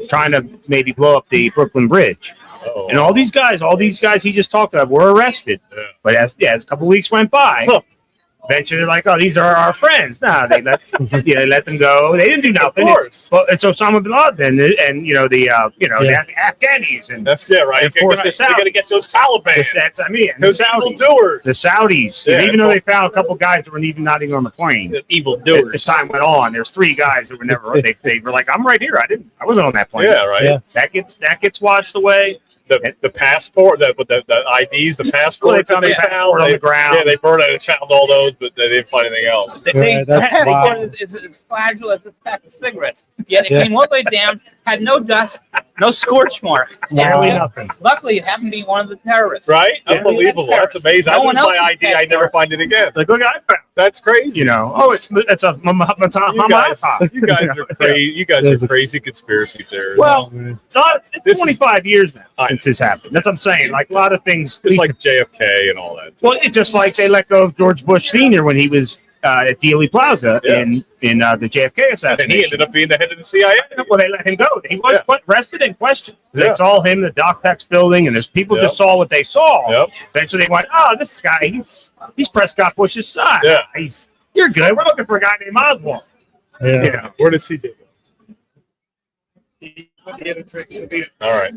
trying to maybe blow up the Brooklyn Bridge. Oh, And all these guys he just talked about were arrested. Yeah. But as a couple weeks went by, eventually they're like, "Oh, these are our friends." No, they let they let them go. They didn't do nothing. Of course. It's Osama bin Laden and the Afghanis and That's right. And of course the They got to get those Taliban. and Those the evil Saudis. doers. The Saudis. Yeah, And even though they found a couple guys that were not even on the plane. The evil As doers. time went on, there's 3 guys that were never. They were like, "I'm right here. I wasn't on that plane." Yeah, right. Yeah. That gets washed away. The passport, the IDs, the passports Well, they found the passport on the ground. Yeah, they burned it and found all those, but they didn't find anything else. Right, that's They wild. it's as fragile as a pack of cigarettes. Yet it came all the way down, had no dust, no scorch mark. Barely And nothing. Luckily, it happened to be one of the terrorists. Right? Yeah. Unbelievable. That's amazing. No I one lose my else ID. has I never find it again. Like, look, I found. That's crazy. It's a You guys are crazy. You guys are crazy conspiracy theorists. Well, it's This is- 25 years now I since this happened. That's what I'm saying. Like a lot of things. it's like JFK and all that. Well, it's just like they let go of George Bush Sr. when he was at Dealey Plaza in the JFK And assassination. he ended up being the head of the CIA. Well, they let him go. He was arrested and questioned. They Yeah. saw him in the DocTex building, and there's people Yep. just saw what they saw. Yep. And so they went, "Oh, this guy, he's Prescott Bush's son. Yeah. You're good. We're looking for a guy named Oswald." Yeah. You know, Where did CJ go? All right.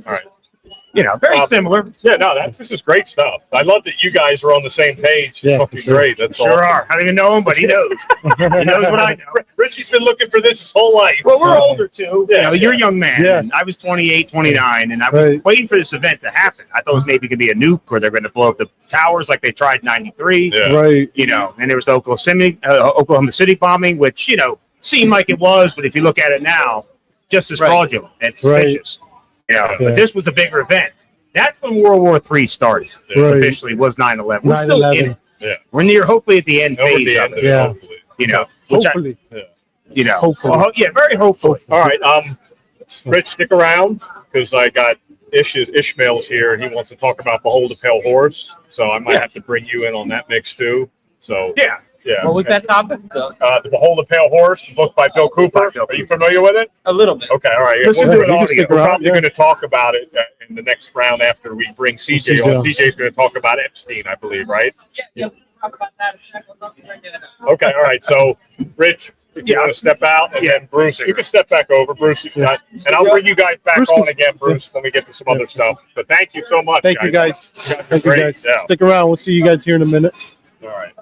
very similar. Yeah, no, this is great stuff. I love that you guys are on the same page. It's Yeah, fucking for sure. great. That's Sure awesome. are. I don't even know him, but he knows. He knows what I know. Richie's been looking for this his whole life. Well, we're Awesome. older too. Yeah, You know, you're a young man. Yeah. And I was 28, 29, and I was Right. waiting for this event to happen. I thought it was maybe going to be a nuke or they're going to blow up the towers like they tried in 93. Yeah. Right. You know, and there was the Oklahoma City bombing, which, you know, seemed like it was, but if you look at it now, just as Right. fraudulent and Right. suspicious. You know, Yeah. but this was a bigger event. That's when World War III started. Right. Officially was 9/11. We're still in 9/11. it. Yeah. We're near, hopefully, at the end Over phase the of end it. of it, Yeah. hopefully. You know, which Hopefully. you know, Hopefully. well, yeah, very hopeful. All right. Rich, stick around because I got Ishmael's here and he wants to talk about Behold a Pale Horse. So I might have to bring you in on that mix too. So Yeah. yeah. What was that topic? The Behold a Pale Horse, the book by Bill Cooper. Are you familiar with it? A little bit. Okay, all right. Listen We'll to do it it all all together. We're around, probably yeah. going to talk about it in the next round after we bring CJ CJ on. on. CJ's going to talk about Epstein, I believe, right? Yeah. Talk about that in a second. We'll be right there. Okay, all right. So, Rich, if you Yeah. want to step out, and Yeah. then Bruce, you can step back over. Bruce, if you Yeah. guys, and I'll bring you guys back Bruce on can- again, Bruce, when we get to some other stuff. But thank you so much. Thank you, guys. You guys are Thank you, great. guys. Yeah. Stick around. We'll see you guys here in a minute. All right.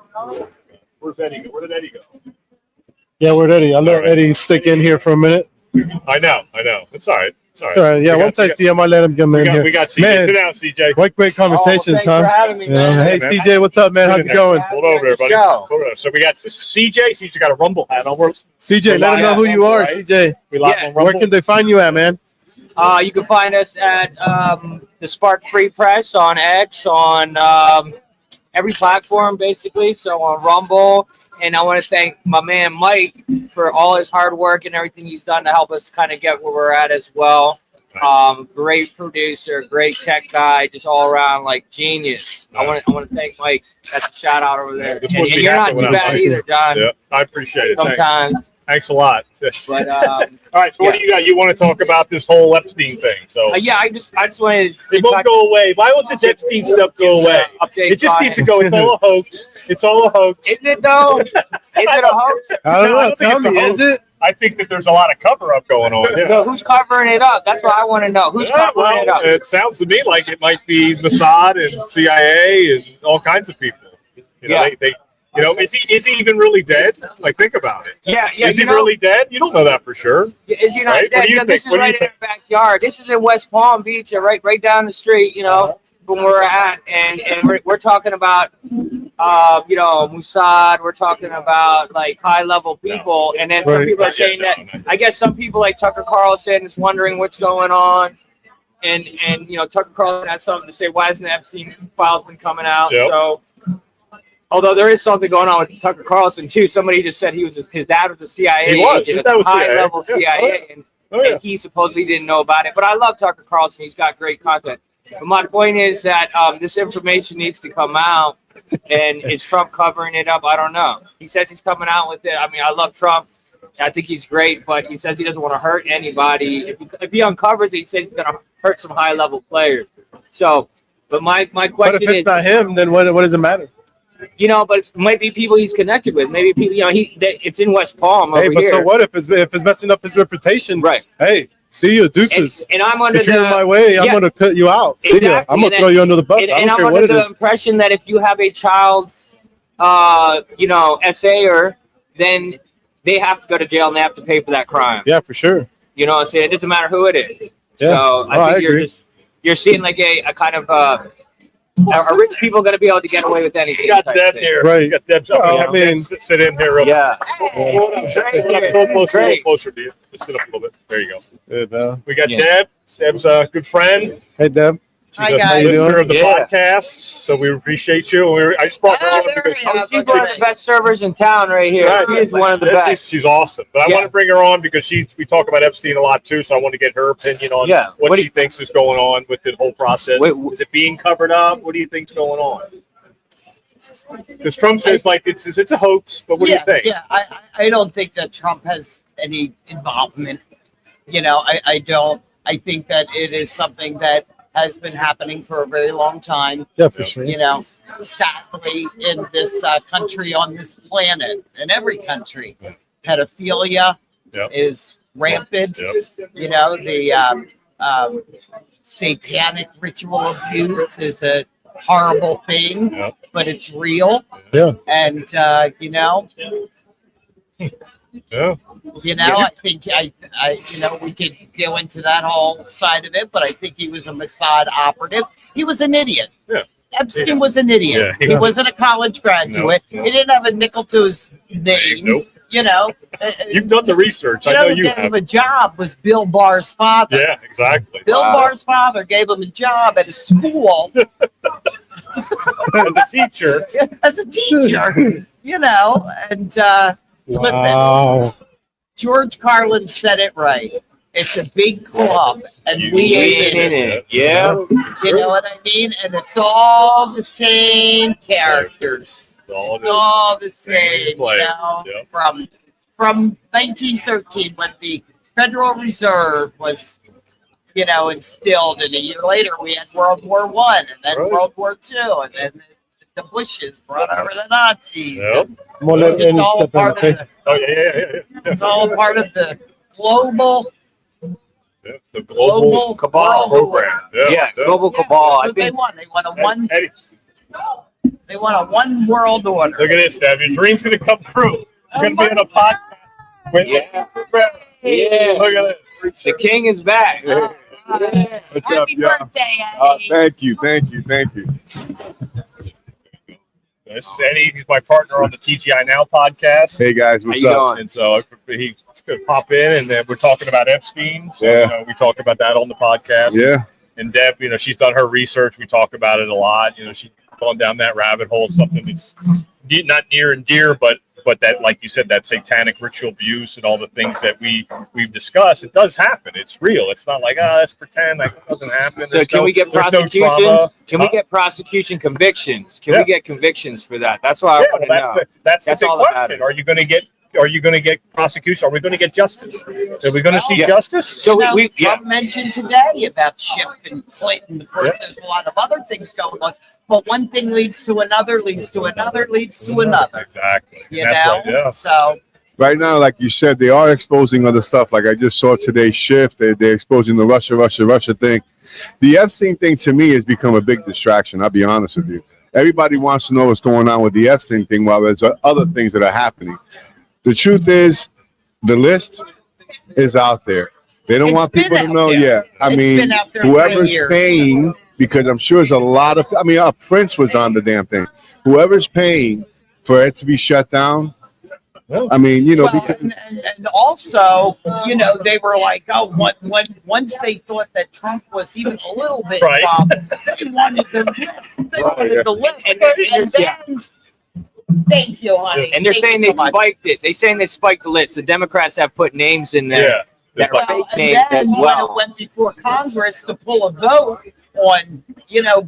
Where's Eddie go? Where did Eddie go? Yeah, we're ready. I'll let All right. Eddie stick in here for a minute. I know. It's all right. It's all right. It's all right. Yeah, We got- once I we got- see him, I'll let him come in here. we got CJ. Man. Sit down, CJ. What great conversations, thanks for huh? having me, You know, man. hey, Yeah, man. CJ, what's up, man? How's it going? Hold over, everybody. Show. Hold over. So we got this is CJ. CJ got a Rumble hat on. We're CJ, let them know who you are, Right. CJ. we live Yeah. on Rumble. Where can they find you at, man? You can find us at the Spark Free Press on X, on every platform, basically. So on Rumble. And I want to thank my man Mike for all his hard work and everything he's done to help us kind of get where we're at as well. Great producer, great tech guy, just all around like genius. I want to thank Mike. That's a shout out over there. This And, wouldn't and be you're not happening too without bad Mike. either, John. Yeah, I appreciate it. Thanks. Sometimes, Thanks a lot. but All right, so what do you got? You want to talk about this whole Epstein thing? So yeah, I just wanted it won't go away. Why won't this Epstein stuff go away? update. It just needs to go. It's all a hoax. It's all a hoax. Is it though? Is it a hoax? I don't No, I know. don't think Tell it's a me, hoax. is it? I think that there's a lot of cover up going on. Yeah. So who's covering it up? That's what I want to know. Who's Yeah, covering it up? it sounds to me like it might be Mossad and CIA and all kinds of people. You know, Yeah. they you know, is he even really dead? Like, think about it. Yeah, Is he really dead? You don't know that for sure. Is you know, Right? What do you this think? is right in our backyard. This is in West Palm Beach, right down the street. You know, from where we're at, and we're talking about, Mossad. We're talking about like high level people, and then some Right. people are saying that. I guess some people like Tucker Carlson is wondering what's going on, and Tucker Carlson had something to say. Why hasn't the Epstein files been coming out? Yep. So. Although there is something going on with Tucker Carlson too. Somebody just said his dad was a CIA He was. agent, His dad was high CIA. level Yeah. CIA, and Oh yeah. and he supposedly didn't know about it. But I love Tucker Carlson. He's got great content. But my point is that this information needs to come out. And is Trump covering it up? I don't know. He says he's coming out with it. I mean, I love Trump. I think he's great, but he says he doesn't want to hurt anybody. If he uncovers it, he says he's going to hurt some high level players. So, but my But question if it's is, not him, then what does it matter? but it might be people he's connected with. Maybe people, it's in West Palm Hey, over but here. so what if it's messing up his reputation? Right. Hey, see you, deuces. And I'm under If you're in my way, I'm gonna cut you out. See ya. Exactly. I'm gonna And throw you under the bus. and I I'm don't care under what it the is. impression that if you have a child, essayer, then they have to go to jail and they have to pay for that crime. Yeah, for sure. You know what I'm saying? It doesn't matter who it is. Yeah. So Oh, I I think agree. you're seeing like a kind of are rich people going to be able to get away with anything? You got type Deb thing. here. Right. You got Deb's up Well, here. I mean- Deb, sit in here real Yeah. Hold on. Great. A little closer, a little Great. closer to you. Just sit up a little bit. There you go. Good, man. We got Yeah. Deb. Deb's a good friend. Hey, Deb. She's Hi, a guys. listener of the Yeah. podcast, so we appreciate you. I just brought her on because She's one of the best servers in town right here. Right. She is one of the best. She's awesome. But I Yeah. want to bring her on because we talk about Epstein a lot too, so I want to get her opinion on Yeah. what What do she thinks is going on with the whole process. Wait, Is it being covered up? What do you think's going on? Because Trump says like it's a hoax, but what do you think? Yeah, I don't think that Trump has any involvement. I don't. I think that it is something that has been happening for a very long time. Yeah, for sure. Sadly, in this country, on this planet, in every country, pedophilia is rampant. The satanic ritual abuse is a horrible thing, but it's real. Yeah. And I think we could go into that whole side of it, but I think he was a Mossad operative. He was an idiot. Yeah. Epstein was an idiot. Yeah. He wasn't a college graduate. No. He didn't have a nickel to his name. Nope. You've done the research. I know you gave have. him a job was Bill Barr's father. Yeah, exactly. Bill Barr's father gave him a job at a school And the teacher. as a teacher. And Wow. listen, George Carlin said it right. It's a big club, and we ain't in it. Yeah. You know what I mean? And it's all the same characters. It's all It's all the same, Yeah. From 1913 when the Federal Reserve was, instilled, and a year later we had World War I, and then Right. World War II, and then the Bushes brought over the Nazis. Yep. More or less It's any all step in, part okay? of the, Oh yeah. it's all a part of the global Yeah, the global cabal world program. Yeah, global cabal. I What they think want? They want a Eddie, They want a one world order. look at this, Deb. Your dream's gonna come true. You're gonna be on a podcast. With Yeah. Hey. Look at this. the king is back. What's up, Happy y'all? birthday, Eddie. Thank you. This is Eddie. He's my partner on the TGI Now podcast. Hey guys, what's How you up? doing? And so he's going to pop in, and then we're talking about Epstein. So, Yeah. we talk about that on the podcast. Yeah, And Deb, she's done her research. We talk about it a lot. She's gone down that rabbit hole. Something that's not near and dear, but that, like you said, that satanic ritual abuse and all the things that we've discussed, it does happen. It's real. It's not like, let's pretend like it doesn't happen. So can we get there's no prosecution? trauma. Can we get prosecution convictions? Can Yeah. we get convictions for that? That's what I Yeah, want to well, know. that's the That's big all that question. matters. Are you going to get prosecution? Are we going to get justice? Are we going to see Yeah. justice? So Trump mentioned today about Schiff and Clinton. Of course, there's a lot of other things going on, but one thing leads to another, leads to another, leads to another. Exactly. You That's know, right, yeah. so right now, like you said, they are exposing other stuff. Like I just saw today's shift. They're exposing the Russia thing. The Epstein thing to me has become a big distraction. I'll be honest with you. Everybody wants to know what's going on with the Epstein thing while there's other things that are happening. The truth is, the list is out there. They don't It's want people been to out know. there. Yeah, I It's mean, been out there for whoever's years. paying, because I'm sure there's a lot of. I mean, Prince was on the damn thing. Whoever's paying for it to be shut down. I mean, well, because, and also, they were like, once they thought that Trump was even a little bit Right. involved, they wanted the list. They wanted the list. And then, thank you, honey. And they're Thank saying you they so much. spiked it. They're saying they spiked the list. The Democrats have put names in there. Yeah. That Well, are fake And names as then when well. it went before Congress to pull a vote on,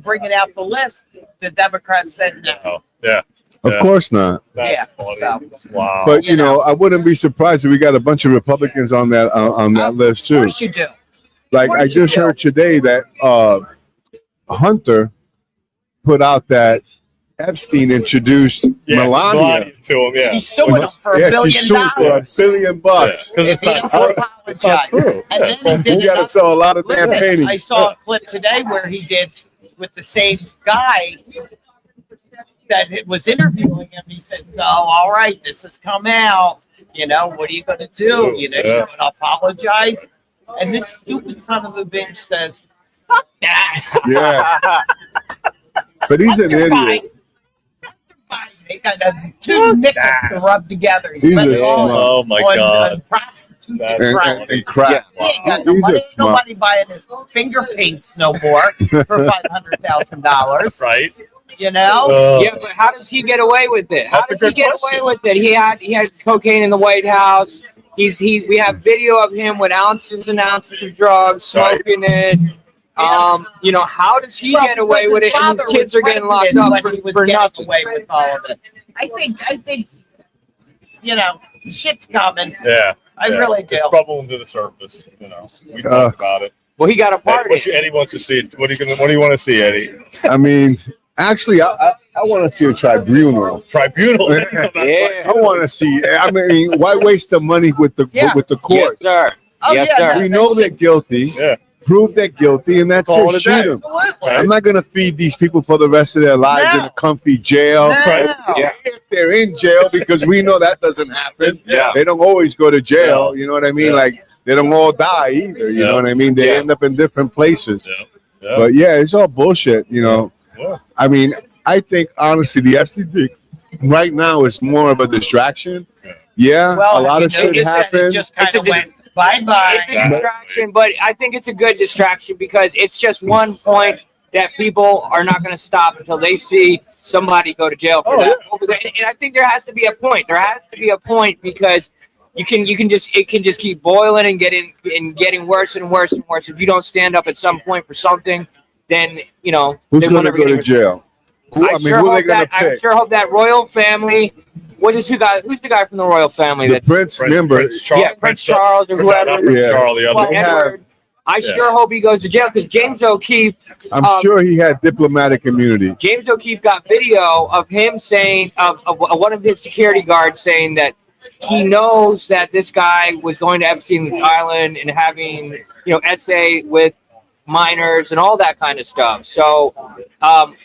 bringing out the list, the Democrats said no. Oh, yeah. of course not. That's Yeah, funny. so- Wow. But I wouldn't be surprised if we got a bunch of Republicans on that list Of too. course you do. Like course I you just do. heard today that Hunter put out that Epstein introduced Melania. to him. Yeah. He's suing them for Yeah, $1 billion. he's sued for $1 billion bucks. Because If it's he not don't true. It's not apologize. true. And then he You did got to another- sell a lot of damn Listen, paintings. I saw a clip today where he did with the same guy that it was interviewing him. He said, "So, all right, this has come out. What are you going to do? You're going to apologize?" And this stupid son of a bitch says, "Fuck that." Yeah. But he's an idiot. They got the two nickels to rub together. He's He's spent a- all Oh my on God. prostitutes That- and crap. And crap. He ain't got no He's money. a Ain't nobody buying his finger paints no more for $500,000. Right. Yeah, but how does he get away with it? How That's a does he good get question. away with it? He had cocaine in the White House. We have video of him with ounces and ounces of drugs, Right. smoking it. You know, how does he get away with it and his kids are getting locked up for nothing? Away with all of it. I think, you know, shit's coming. Yeah. I really do. It's bubbling to the surface. You know, we talked about it. Well, he got a part Eddie, Eddie wants to see it. What do you want to see, Eddie? I mean, actually, I want to see a tribunal. Tribunal. Yeah. I want to see. I mean, why waste the money with the court? Yes, sir. Oh, Yes, yeah, sir. We know they're guilty. Yeah. Prove they're guilty, and that's Call it. it a Shoot day. them. Absolutely. I'm not going to feed these people for the rest of their lives in No. a comfy jail. No. Yeah. If they're in jail, because we know that doesn't happen. Yeah. They don't always go to jail. You know what I mean? Yeah. Like, they don't all die either. You know what I mean? They end up in different places. Yeah. But yeah, it's all bullshit. You know. Yeah. I mean, I think honestly, the FCC right now is more of a distraction. Yeah, Well, a lot of have you shit noticed that happened. It just kind It's a of went bye-bye. It's a distraction, but I think it's a good distraction because it's just one point that people are not going to stop until they see somebody go to jail for that. Over there. And I think there has to be a point. There has to be a point because it can just keep boiling and getting worse and worse and worse. If you don't stand up at some point for something, then you know Who's they going will to never go get to even- jail? Who, I mean, who are they going to I pick? sure hope that royal family. Who's the guy from the royal family? The That's Prince, remember? Prince Charles, yeah, Prince Charles or whoever. Not Prince Yeah. Charles, the other Well, one. They have- Edward. I Yeah. sure hope he goes to jail because James O'Keefe. I'm sure he had diplomatic immunity. James O'Keefe got video of him saying of one of his security guards saying that he knows that this guy was going to Epstein's Island and having essay with minors and all that kind of stuff. So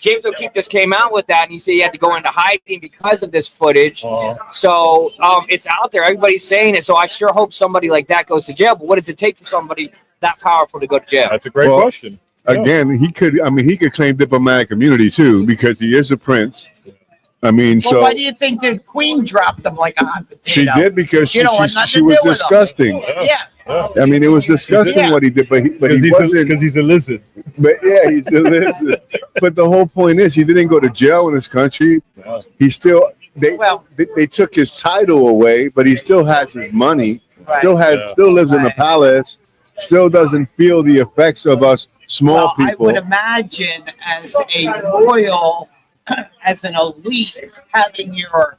James O'Keefe just came out with that and he said he had to go into hiding because of this footage. So it's out there. Everybody's saying it. So I sure hope somebody like that goes to jail. But what does it take for somebody that powerful to go to jail? That's a great Well, question. Again, he could claim diplomatic immunity too because he is a prince. I mean, Well, so why do you think the Queen dropped them like a hot potato? she did because You don't want nothing she to was do with them. disgusting. Yeah. I mean, it was disgusting Yeah. what he did, but he wasn't. Because he's a lizard. But yeah, he's a lizard. But the whole point is, he didn't go to jail in his country. He still they took his title away, but he still has his money. Right. Still lives in the palace. Still doesn't feel the effects of us small I people. would imagine as a royal, as an elite, having your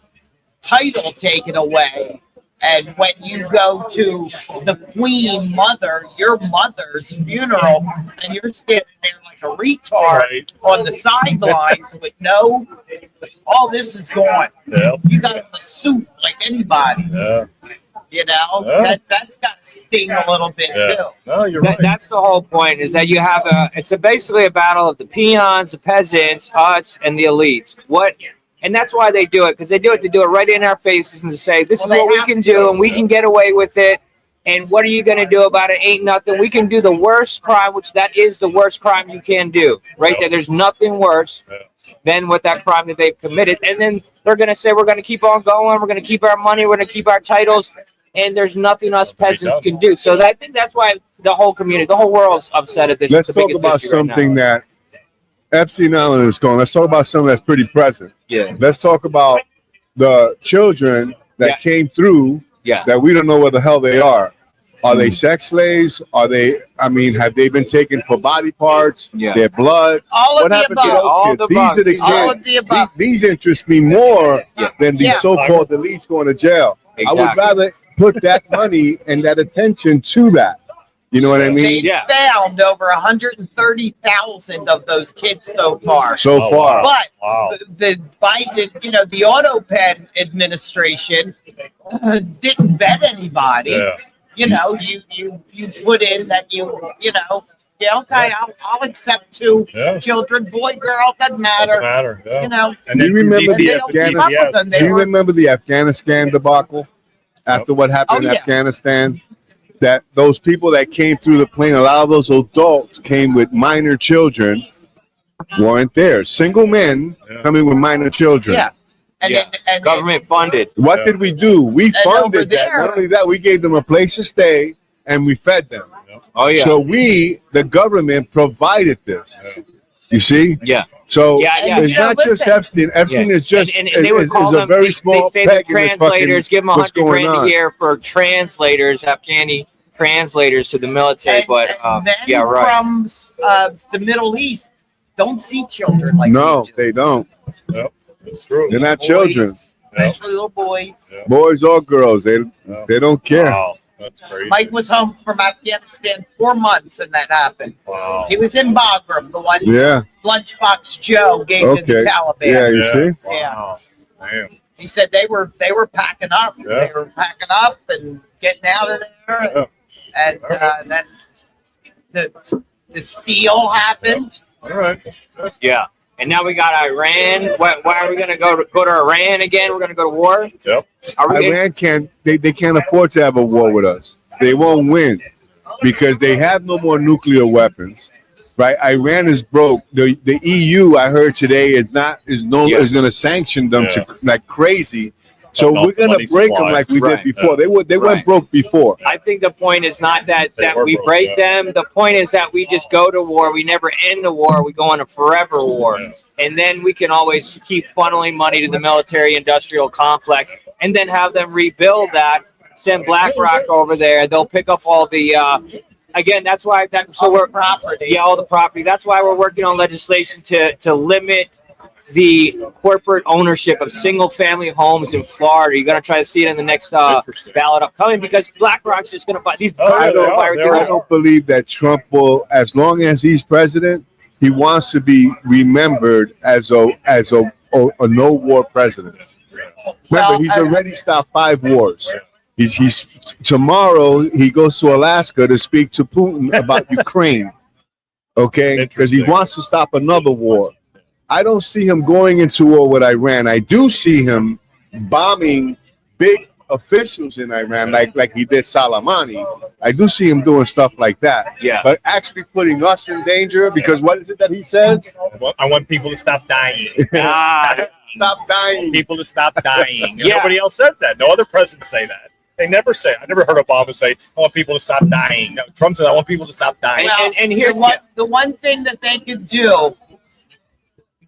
title taken away. And when you go to the Queen Mother, your mother's funeral, and you're standing there like a retard on the sidelines with all this is gone. Yeah. You got a suit like anybody. Yeah. You know, Yeah. that's got to sting a little bit too. No, you're right. That's the whole point. Is that you have basically a battle of the peons, the peasants, us, and the elites. And that's why they do it because they do it right in our faces and to say this is what we can do and we can get away with it. And what are you going to do about it? Ain't nothing. We can do the worst crime, which that is the worst crime you can do. Right there, there's nothing worse than what that crime that they've committed. And then they're going to say we're going to keep on going. We're going to keep our money. We're going to keep our titles. And there's nothing us peasants can do. So I think that's why the whole community, the whole world's upset at this. Let's It's the talk biggest about issue right now. something that Epstein Island is going. Let's talk about something that's pretty present. Yeah. Let's talk about the children that came through that we don't know where the hell they are. Are they sex slaves? Are they? I mean, have they been taken for body parts? Yeah. Their blood? All of What the happened to above. those All kids? the These above. are the All kids. of the above. These interest me more than these Yeah. so-called elites going to jail. I would Exactly. rather put that money and that attention to that. You know what I mean? They found over 130,000 of those kids so far. So Oh, far. wow. But Wow. the Biden, the AutoPen administration didn't vet anybody. Yeah. You put in that okay, I'll accept two Yeah. children, boy, girl, doesn't matter. Doesn't matter. Yeah. You know, And Do you then remember and the they don't keep up with them. Do They you were- remember the Afghanistan debacle after what happened in Oh, yeah. Afghanistan? That those people that came through the plane, a lot of those adults came with minor children, weren't there. Single men coming with minor children. yeah. And Yeah. then Government funded. What did we do? We over funded that. there- Not only that, we gave them a place to stay and we fed them. Oh yeah. So we, the government, provided this. You see? Yeah. So Yeah, yeah. it's not just listen. Epstein. Epstein is just and they would is call a them, very they small say peg the in this fucking translators, give them what's 100 going grand on. a year for translators, Afghani translators to the military, but men yeah, right. from the Middle East don't see children like No, we do. they don't. Yep. It's true. They're not Boys, children. especially little boys. Yeah. Boys or girls, they don't care. Wow. That's crazy. Mike was home from Afghanistan 4 months, and that happened. Wow. He was in Bagram, the one Yeah. Lunchbox Joe gave to the Okay. Taliban. Yeah, you see? Wow. Damn. He said they were packing up. Yeah. They were packing up and getting out of there. Yeah. And then the steal happened. All right. Yeah. And now we got Iran. Why are we going to go to Iran again? We're going to go to war? Yep. Are we Iran can't. They can't afford to have a war with us. They won't win because they have no more nuclear weapons. Right? Iran is broke. The EU, I heard today, is going to sanction them to like crazy. So Enough we're going money to break them supply. like we Right. did before. They Right. went broke before. I think the point is not that were we broke, break yeah. them. The point is that we just go to war. We never end the war. We go on a forever war. Yeah. And then we can always keep funneling money to the military-industrial complex and then have them rebuild that, send BlackRock over there. They'll pick up all the, again, that's why, All the property. all the property. That's why we're working on legislation to limit the corporate ownership of single-family homes in Florida. You're going to try to see it in the next Interesting. ballot upcoming because BlackRock's just going to buy these. Oh, yeah, I they are. They are. I don't believe that Trump will, as long as he's president, he wants to be remembered as a no war president. Remember, he's already stopped 5 wars. He's tomorrow he goes to Alaska to speak to Putin about Ukraine. Okay, because he Interesting. wants to stop another war. I don't see him going into war with Iran. I do see him bombing big officials in Iran, like he did Soleimani. I do see him doing stuff like that. Yeah. But actually putting us in danger because what is it that he says? I want people to stop dying. Stop dying. People to stop dying. Yeah. Nobody else says that. No other presidents say that. They never say. I never heard Obama say, "I want people to stop dying." No, Trump said, "I want people to stop dying." And here's the one thing that they could do to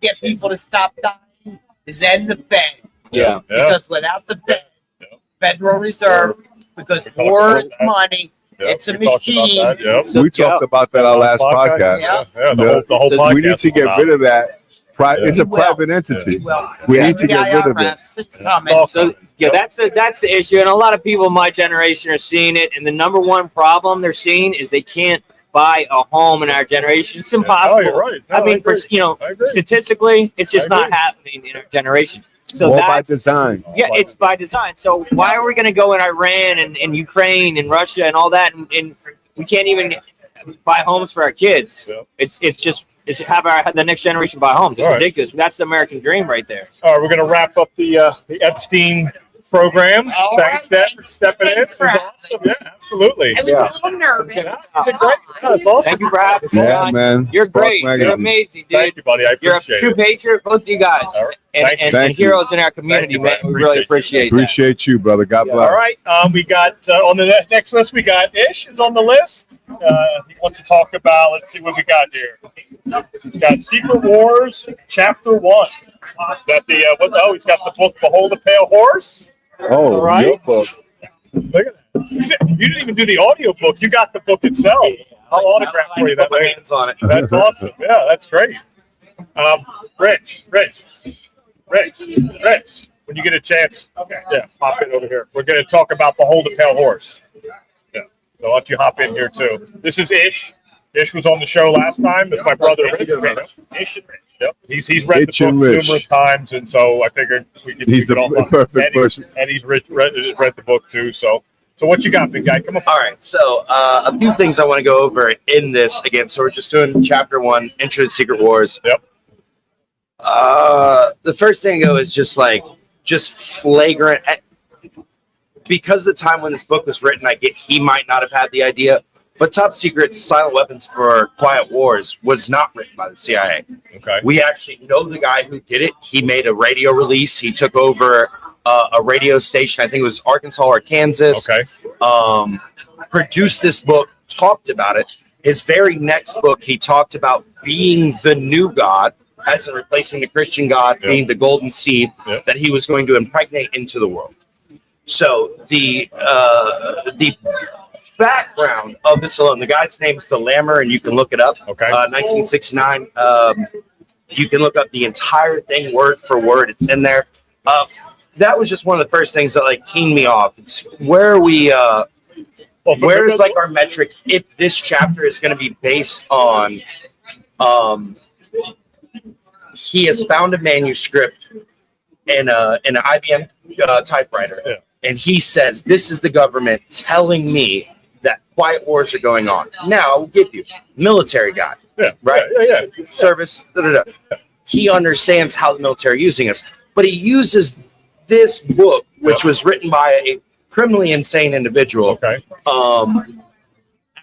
get people to stop dying is end the Fed. Yeah. Because without the Fed, Federal Reserve, because talked war about is that. money, Yep, it's a we talked about machine. that, yep. We talked about that our last podcast. Yeah, the whole We podcast need to was get about rid of that. It's a We will. private entity. Well, We need to get rid of it. IRS, it's coming. So that's the issue, and a lot of people in my generation are seeing it. And the number one problem they're seeing is they can't buy a home in our generation. It's impossible. Oh, you're right. No, I mean, agree. I agree. statistically, it's just I not agree. happening in our generation. So All by that's design. yeah, it's by design. So why are we going to go in Iran and Ukraine and Russia and all that, and we can't even buy homes for our kids? Yeah. It's have the next generation buy homes. It's All right. ridiculous. That's the American dream right there. All right, we're going to wrap up the Epstein program. All Thanks, right, Dad, for stepping in. It was thanks for having awesome. Yeah, absolutely. I was a little nervous. You did great. That's awesome. Thank you for having me. Yeah, man. You're Spark great. You're Magazine. amazing, dude. Thank you, buddy. I You're a appreciate true it. patriot, both of you guys, All right. and, Thank you. and, Thank and you. heroes in our community, you, man. man. We really Appreciate appreciate that. Appreciate you, brother. God All bless. right. We got on the next list, we got Ish is on the list. He wants to talk about, let's see what we got here. He's got Secret Wars, Chapter 1. Got he's got the book Behold the Pale Horse. Oh, All right. your book. Look at that. You didn't even do the audio book. You got the book itself. I'll autograph for you that way. on it. That's awesome. Yeah, that's great. Rich. When you get a chance, yeah, hop in over here. We're going to talk about Behold the Pale Horse. Yeah, so I'll let you hop in here too. This is Ish. Ish was on the show last time. It's my brother Rich. Ish and Rich. Yep. He's read Itch the book and Rich. numerous times, and so I figured we could. He's we could the all- perfect and he- person. And he's read the book too. So what you got, big guy? Come on. All right, so a few things I want to go over in this again. So we're just doing Chapter 1, Intro to Secret Wars. Yep. The first thing to go is just flagrant. Because the time when this book was written, I get he might not have had the idea, but Top Secret Silent Weapons for Quiet Wars was not written by the CIA. Okay. We actually know the guy who did it. He made a radio release. He took over a radio station. I think it was Arkansas or Kansas. Okay. Produced this book, talked about it. His very next book, he talked about being the new God, as in replacing the Christian God, being the golden seed that he was going to impregnate into the world. So the background of this alone, the guy's name is DeLammer, and you can look it up. Okay. 1969. You can look up the entire thing word for word. It's in there. That was just one of the first things that like keyed me off. It's where we, where's like our metric if this chapter is going to be based on, he has found a manuscript in an IBM typewriter. Yeah. And he says, this is the government telling me that quiet wars are going on. Now, I'll give you, military guy, Yeah. right? Yeah. Service, He understands how the military are using us. But he uses this book, which was written by a criminally insane individual, Okay.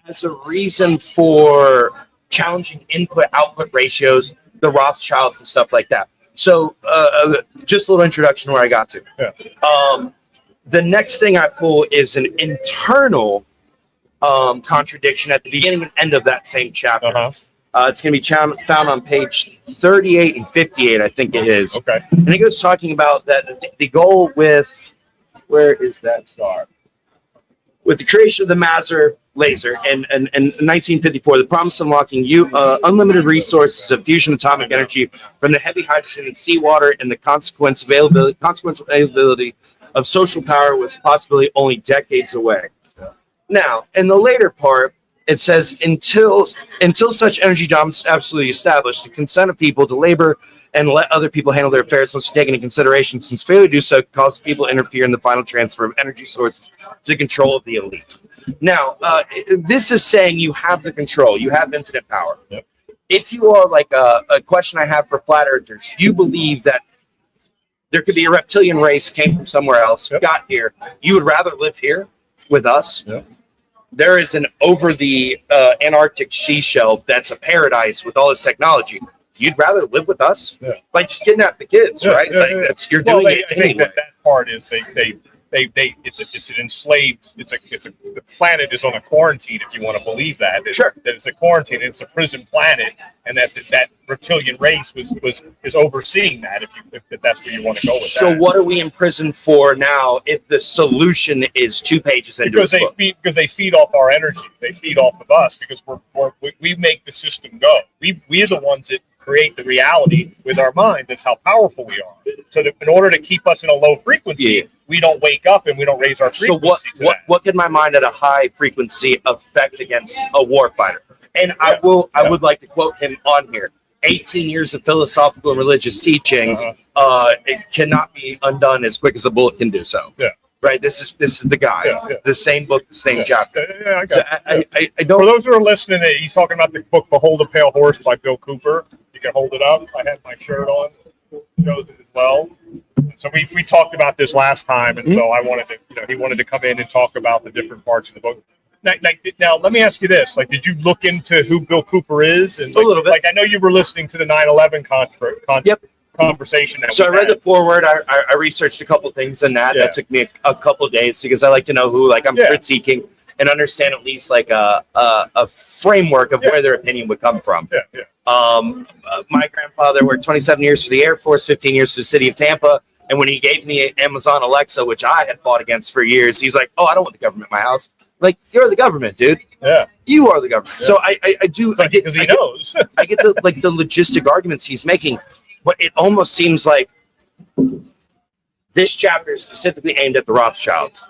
as a reason for challenging input-output ratios, the Rothschilds and stuff like that. So just a little introduction where I got to. Yeah. The next thing I pull is an internal contradiction at the beginning and end of that same chapter. Uh-huh. It's going to be found on page 38 and 58, I think it is. Okay. And it goes talking about that the goal with, where is that star? With the creation of the Maser laser in 1954, the promise of unlocking unlimited resources of fusion atomic energy from the heavy hydrogen and seawater and the consequential availability of social power was possibly only decades away. Now, in the later part, it says, until such energy jobs absolutely established, the consent of people to labor and let other people handle their affairs must be taken into consideration, since failure to do so causes people to interfere in the final transfer of energy sources to the control of the elite. Now, this is saying you have the control, you have infinite power. Yep. If you are like a question I have for flat earthers, you believe that there could be a reptilian race came from somewhere else, got here, you would rather live here with us? Yep. There is an over the Antarctic sea shelf that's a paradise with all this technology. You'd rather live with us? Yeah. Like just kidnap the kids, right? Like that's you're doing it I think anyway. that part is it's an enslaved. The planet is on a quarantine. If you want to believe that, Sure. That it's a quarantine. It's a prison planet, and that reptilian race is overseeing that. If that's where you want to go with that. So what are we in prison for now? If the solution is 2 pages into because they feed off our energy. They feed off of us because we make the system go. We're the ones that create the reality with our mind. That's how powerful we are. So that in order to keep us in a low frequency, we don't wake up and we don't raise our frequency. So what can my mind at a high frequency affect against a warfighter? And I would like to quote him on here. 18 years of philosophical and religious teachings, it cannot be undone as quick as a bullet can do so. Yeah. Right. This is the guy. The same book, the same chapter. Yeah, I got so I don't. For those who are listening, he's talking about the book "Behold a Pale Horse" by Bill Cooper. You can hold it up. I had my shirt on. Shows it as well. So we talked about this last time, and so I wanted to, he wanted to come in and talk about the different parts of the book. Now, let me ask you this: did you look into who Bill Cooper is? And a little bit. I know you were listening to the 9/11 conversation. So I read the foreword. I researched a couple things in that. Yeah. That took me a couple days because I like to know who I'm critiquing and understand at least like a framework of where their opinion would come from. Yeah. My grandfather worked 27 years for the Air Force, 15 years for the city of Tampa. And when he gave me Amazon Alexa, which I had fought against for years, he's like, "Oh, I don't want the government in my house." Like, you're the government, dude. Yeah. You are the government. Yeah. So I do. I get because he knows. I get the logistic arguments he's making, but it almost seems like this chapter is specifically aimed at the Rothschilds.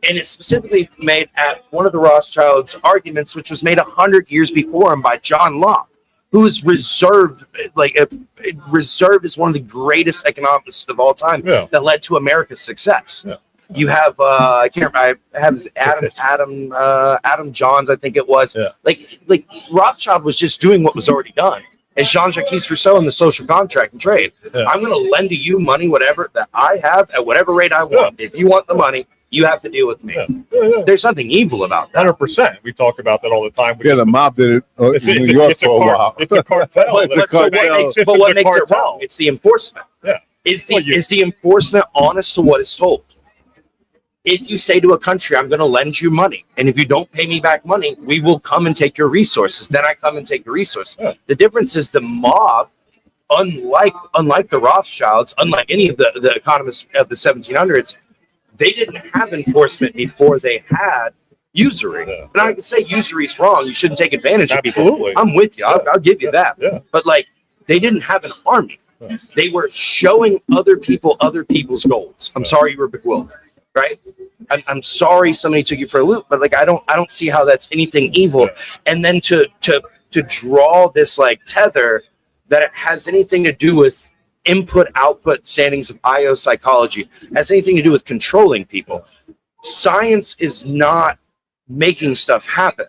And it's specifically made at one of the Rothschilds' arguments, which was made 100 years before him by John Locke, who is reserved as one of the greatest economists of all time that led to America's success. Yeah. You have I have Adam Johns, I think it was. Yeah. Like Rothschild was just doing what was already done. As Jean-Jacques Rousseau in the social contract and trade. Yeah. I'm going to lend to you money, whatever that I have at whatever rate I want. Yeah. If you want the money, you have to deal with me. Yeah. There's nothing evil about that. 100%. We talk about that all the time. The mob did it in New York for a while. It's a cartel. But what makes it wrong? It's the enforcement. Yeah. Is the enforcement honest to what is told? If you say to a country, "I'm going to lend you money, and if you don't pay me back money, we will come and take your resources," then I come and take your resources. Yeah. The difference is the mob, unlike the Rothschilds, unlike any of the economists of the 1700s, they didn't have enforcement before they had usury. Yeah. And I can say usury is wrong. You shouldn't take advantage of people. Absolutely. I'm with you. I'll give you that. Yeah. But like, they didn't have an army. They were showing other people's goals. I'm sorry you were bewildered, right? I'm sorry somebody took you for a loop, but like I don't see how that's anything evil. And then to draw this like tether that it has anything to do with input output standings of IO psychology, has anything to do with controlling people. Science is not making stuff happen.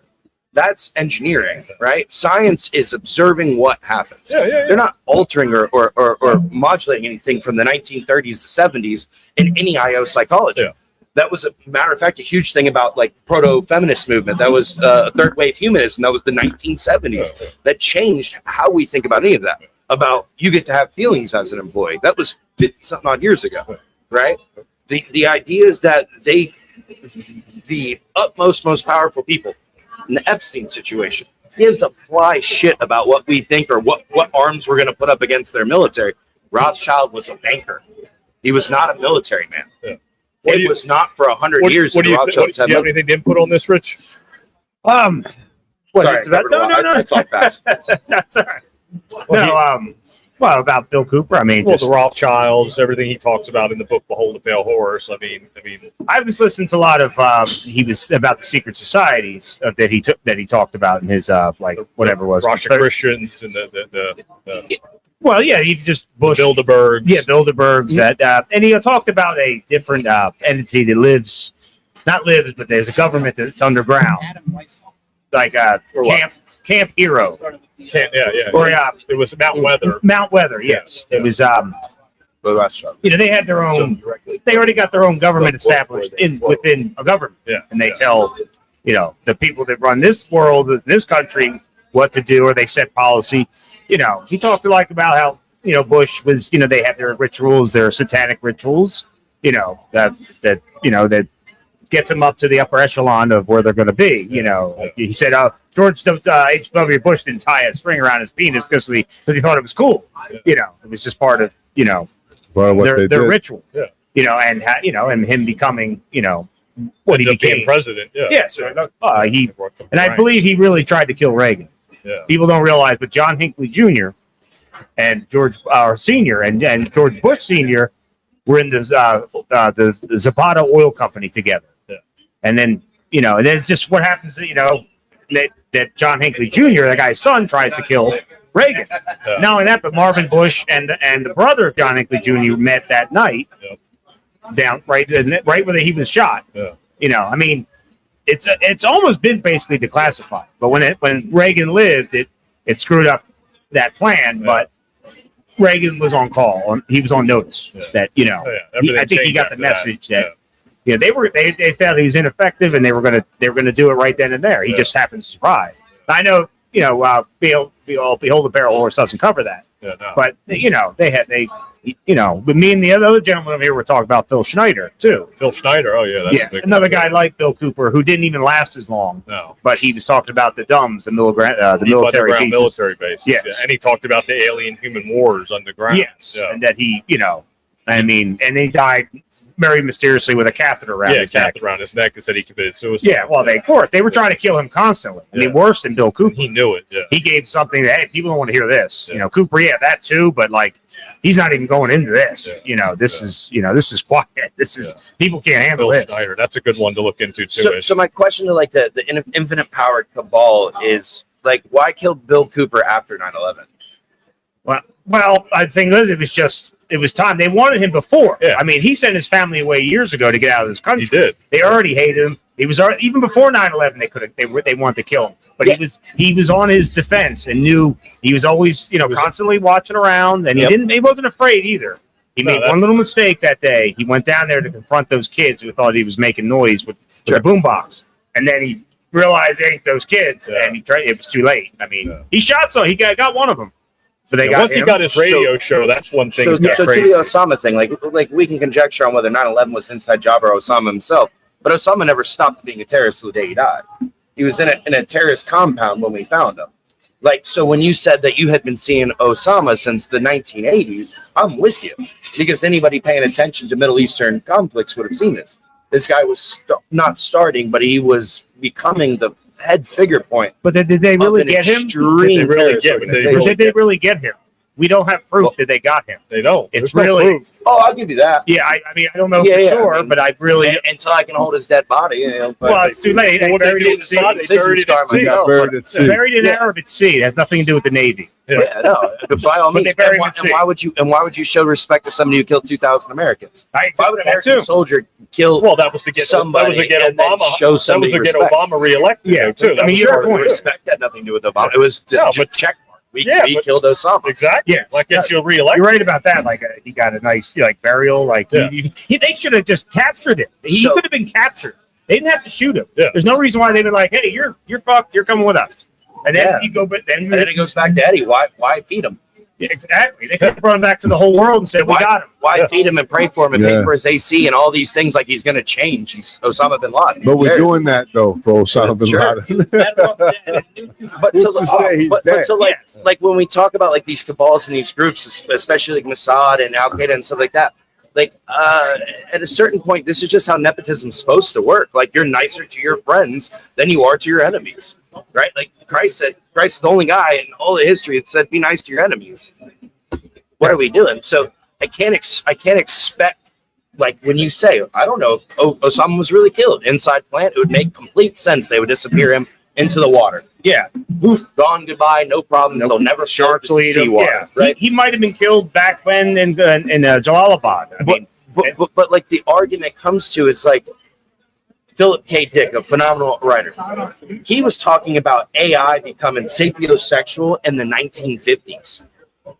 That's engineering, right? Science is observing what happens. They're not altering or modulating anything from the 1930s to 70s in any IO psychology. That was, a matter of fact, a huge thing about like proto-feminist movement. That was a third wave humanism. That was the 1970s. That changed how we think about any of that. About you get to have feelings as an employee. That was 50-something odd years ago, right? The idea is that the utmost, most powerful people in the Epstein situation gives a fly shit about what we think or what arms we're going to put up against their military. Rothschild was a banker. He was not a military man. It was not for 100 years. Do you have anything to input on this, Rich? What Sorry, it's about? No. I talk fast. That's all right. Well, about Bill Cooper. I mean, the Rothschilds, everything he talks about in the book "Behold the Pale Horse." I mean, I was listening to a lot of he was about the secret societies that he talked about in his like whatever it was Russia Christians and the well, yeah, he just Bush Bilderbergs. Yeah, Bilderbergs. That and he talked about a different entity that but there's a government that's underground, like Camp Hero. It was Mount Weather. Mount Weather, yes. It was they had their own. They already got their own government established within a government. And they tell the people that run this world, this country, what to do, or they set policy. He talked about how Bush was. They have their rituals, their satanic rituals. That gets them up to the upper echelon of where they're going to be. He said, George H.W. Bush didn't tie a string around his penis because he thought it was cool. It was just part of their ritual. And him becoming what he became president. I believe he really tried to kill Reagan. People don't realize, but John Hinckley Jr. and George Sr. and George Bush Sr. were in the Zapata Oil Company together. And then and then just what happens, that John Hinckley Jr., the guy's son, tries to kill Reagan. Not only that, but Marvin Bush and the brother of John Hinckley Jr. met that night down right where he was shot. I mean, it's almost been basically declassified. But when Reagan lived, it screwed up that plan. But Reagan was on call. He was on notice that I think he got the message that. They felt he was ineffective, and they were gonna do it right then and there. He just happens to survive. I know, Behold the Pale Horse doesn't cover that. But but me and the other gentleman over here were talking about Phil Schneider too. Phil Schneider, that's a big another guy like Bill Cooper who didn't even last as long. No, but he was talking about the DUMBs, the military bases. Yes, and he talked about the alien human wars underground. Yes, and that he, and he died very mysteriously with a catheter around his neck. Around his neck that said he committed suicide. Yeah, well, they were trying to kill him constantly. I mean, worse than Bill Cooper. He knew it. Yeah, he gave something that people don't want to hear this. Cooper, that too, but like he's not even going into this. This is quiet. This is people can't handle Phil this. Schneider, that's a good one to look into too. So my question to like the infinite powered cabal is like, why kill Bill Cooper after 9/11? Well, I think it was time. They wanted him before. I mean, he sent his family away years ago to get out of this country. He did. They already hated him. He was even before 9/11. They wanted to kill him, but he was on his defense and knew he was always constantly watching around, and he wasn't afraid either. He made one little mistake that day. He went down there to confront those kids who thought he was making noise with the boombox, and then he realized it ain't those kids, and it was too late. I mean, he shot he got one of them. So once he got his radio show, that's one thing. So to the Osama thing, like we can conjecture on whether 9/11 was inside job or Osama himself, but Osama never stopped being a terrorist till the day he died. He was in a terrorist compound when we found him. Like, so when you said that you had been seeing Osama since the 1980s, I'm with you, because anybody paying attention to Middle Eastern conflicts would have seen this. This guy was not starting, but he was becoming the head figure point. But did they really get him? Extreme Did they really get him? We don't have proof that they got him. They don't. It's There's really. no proof. Oh, I'll give you that. Yeah, I mean, I don't know Yeah, for yeah, sure, I mean, but I really. Until I can hold his dead body. You know, but Well, it's too late. They What they buried did it at sea. inside, they buried it at sea. Got buried at sea. Buried in Arab at sea. It has nothing to do with the Navy. yeah, no. But by all But means, they buried him and at sea. why would you show respect to somebody who killed 2,000 Americans? Why would an That American too. soldier kill Well, that was to get somebody that was to get and then Obama. show That somebody was to get respect? Obama reelected. Yeah, too. That I mean, was you're part of right. it, too. Respect had nothing to do with Obama. It was the No, but- check mark. We but- killed Osama. Exactly. Yeah. Like gets you reelected. You're right about that. Like he got a nice burial. Like Yeah. they should have just captured him. He So- could have been captured. They didn't have to shoot him. Yeah. There's no reason why they'd be like, "Hey, you're fucked. You're coming with us." And then Yeah. you go, but then And then it goes back to Eddie. Why feed him? Yeah, exactly. They could have brought him back to the whole world and said, "We Why, got him." why Yeah. feed him and pray for him and Yeah. pay for his AC and all these things like he's going to change? He's Osama bin Laden. But we're Sure. doing that though for Osama bin Sure. Laden. But Who's to say he's but dead? to like Yes. like when we talk about like these cabals and these groups, especially like Mossad and Al Qaeda and stuff like that, like at a certain point, this is just how nepotism's supposed to work. Like you're nicer to your friends than you are to your enemies, right? Like Christ is the only guy in all of history that said, "Be nice to your enemies." What are we doing? So I can't expect, like when you say, I don't know, if Osama was really killed inside plant, it would make complete sense. They would disappear him into the water. Yeah, Poof, gone, goodbye, no problems. They'll never sharks will eat him. seawater, Yeah, right? He might have been killed back when in Jalalabad. I mean, But like the argument comes to is like Philip K. Dick, a phenomenal writer. He was talking about AI becoming sapiosexual in the 1950s.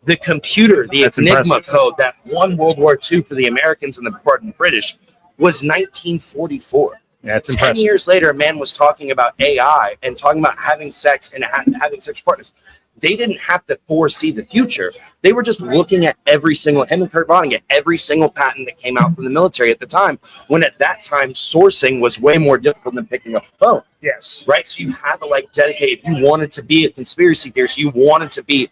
The computer, the That's Enigma impressive. code that won World War II for the Americans and the British was 1944. yeah, it's 10 impressive. years later, a man was talking about AI and talking about having sex and having sexual partners. They didn't have to foresee the future. They were just looking at him and Kurt Vonnegut, every single patent that came out from the military at the time, when at that time, sourcing was way more difficult than picking up a phone, Yes. right? So you had to like dedicate, if you wanted to be a conspiracy theorist, you wanted to be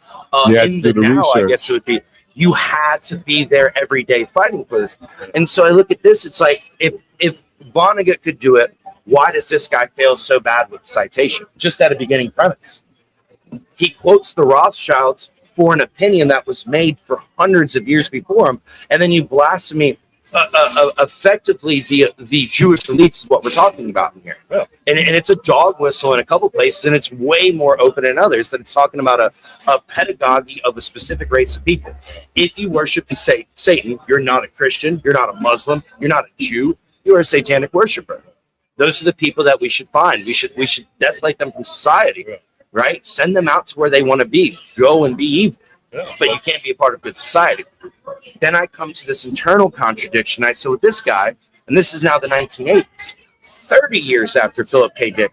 You had in to the do the now, I research. guess it would be. You had to be there every day fighting for this. And so I look at this, it's like, if Vonnegut could do it, why does this guy fail so bad with citation? Just at a beginning premise. He quotes the Rothschilds for an opinion that was made for hundreds of years before him, and then you blaspheme effectively the Jewish elites is what we're talking about in here. Yeah. And it's a dog whistle in a couple places, and it's way more open in others that it's talking about a pedagogy of a specific race of people. If you worship Satan, you're not a Christian, you're not a Muslim, you're not a Jew, you are a satanic worshiper. Those are the people that we should find. We should desolate them from society. Yeah. Right? Send them out to where they want to be. Go and be evil. Yeah. But you can't be a part of good society. Then I come to this internal contradiction. I said with this guy, and this is now the 1980s, 30 years after Philip K. Dick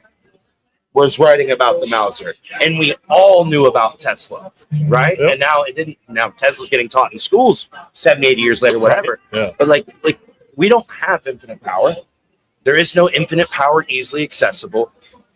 was writing about the Mauser, and we all knew about Tesla, right? Yep. And now Tesla's getting taught in schools 70, 80 years later, whatever. Yeah. But like we don't have infinite power. There is no infinite power easily accessible.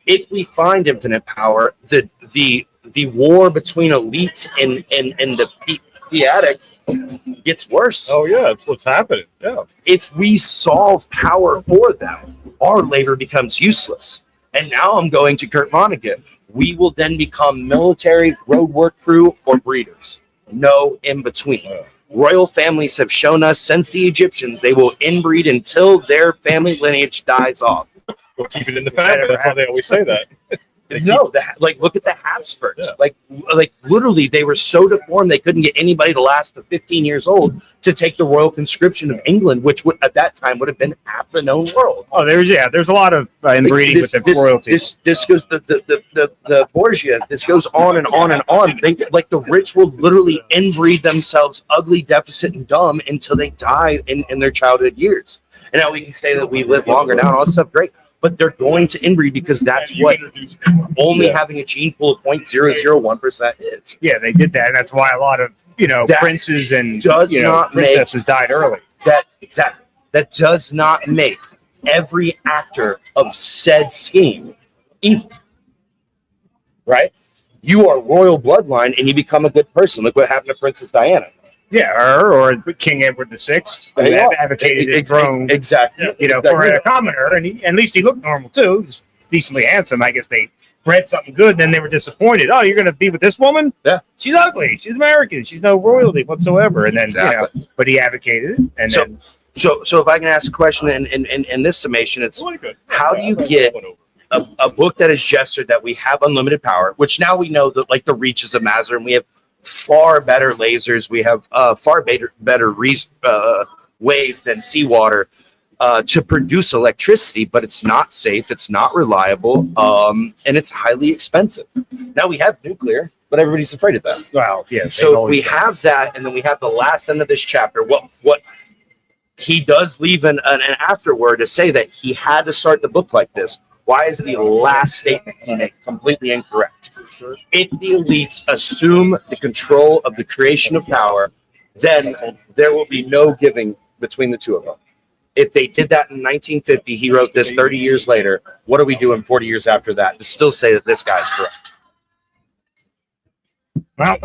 If we find infinite power, the war between elites and the Piatic gets worse. Oh yeah, that's what's happening. Yeah. If we solve power for them, our labor becomes useless. And now I'm going to Kurt Vonnegut. We will then become military, road work crew, or breeders. No in between. Royal families have shown us since the Egyptians they will inbreed until their family lineage dies off. We'll keep it in the family. That's why they always say that. No, look at the Habsburgs. Yeah. Like literally, they were so deformed they couldn't get anybody to last to 15 years old to take the royal conscription of England, which would at that time would have been half the known world. Oh, there's a lot of inbreeding with the royalty. This goes the Borgias. This goes on and on and on. They like the rich will literally inbreed themselves ugly, deficit, and dumb until they die in their childhood years. And now we can say that we live longer now and all this stuff. Great. But they're going to inbreed because that's what only having a gene pool of 0.001% is. Yeah, they did that, and that's why a lot of That princes and does not make- princesses died early. That does not make every actor of said scheme evil. Right? You are royal bloodline and you become a good person. Look what happened to Princess Diana. Yeah, her or King Edward VI, who advocated his throne. Exactly. For a commoner, and at least he looked normal too. He's decently handsome. I guess they bred something good, then they were disappointed. Oh, you're going to be with this woman? Yeah. She's ugly. She's American. She's no royalty whatsoever. And then, but he advocated it. And then, so if I can ask a question in this summation, it's how do you get a book that is gestured that we have unlimited power, which now we know that like the reaches of Mazar, and we have far better lasers, we have far better ways than seawater to produce electricity, but it's not safe, it's not reliable, and it's highly expensive. Now we have nuclear, but everybody's afraid of that. Well, yeah. So we have that, and then we have the last end of this chapter. What he does leave an afterword to say that he had to start the book like this. Why is the last statement he made completely incorrect? If the elites assume the control of the creation of power, then there will be no giving between the two of them. If they did that in 1950, he wrote this 30 years later. What are we doing 40 years after that to still say that this guy's correct? Well,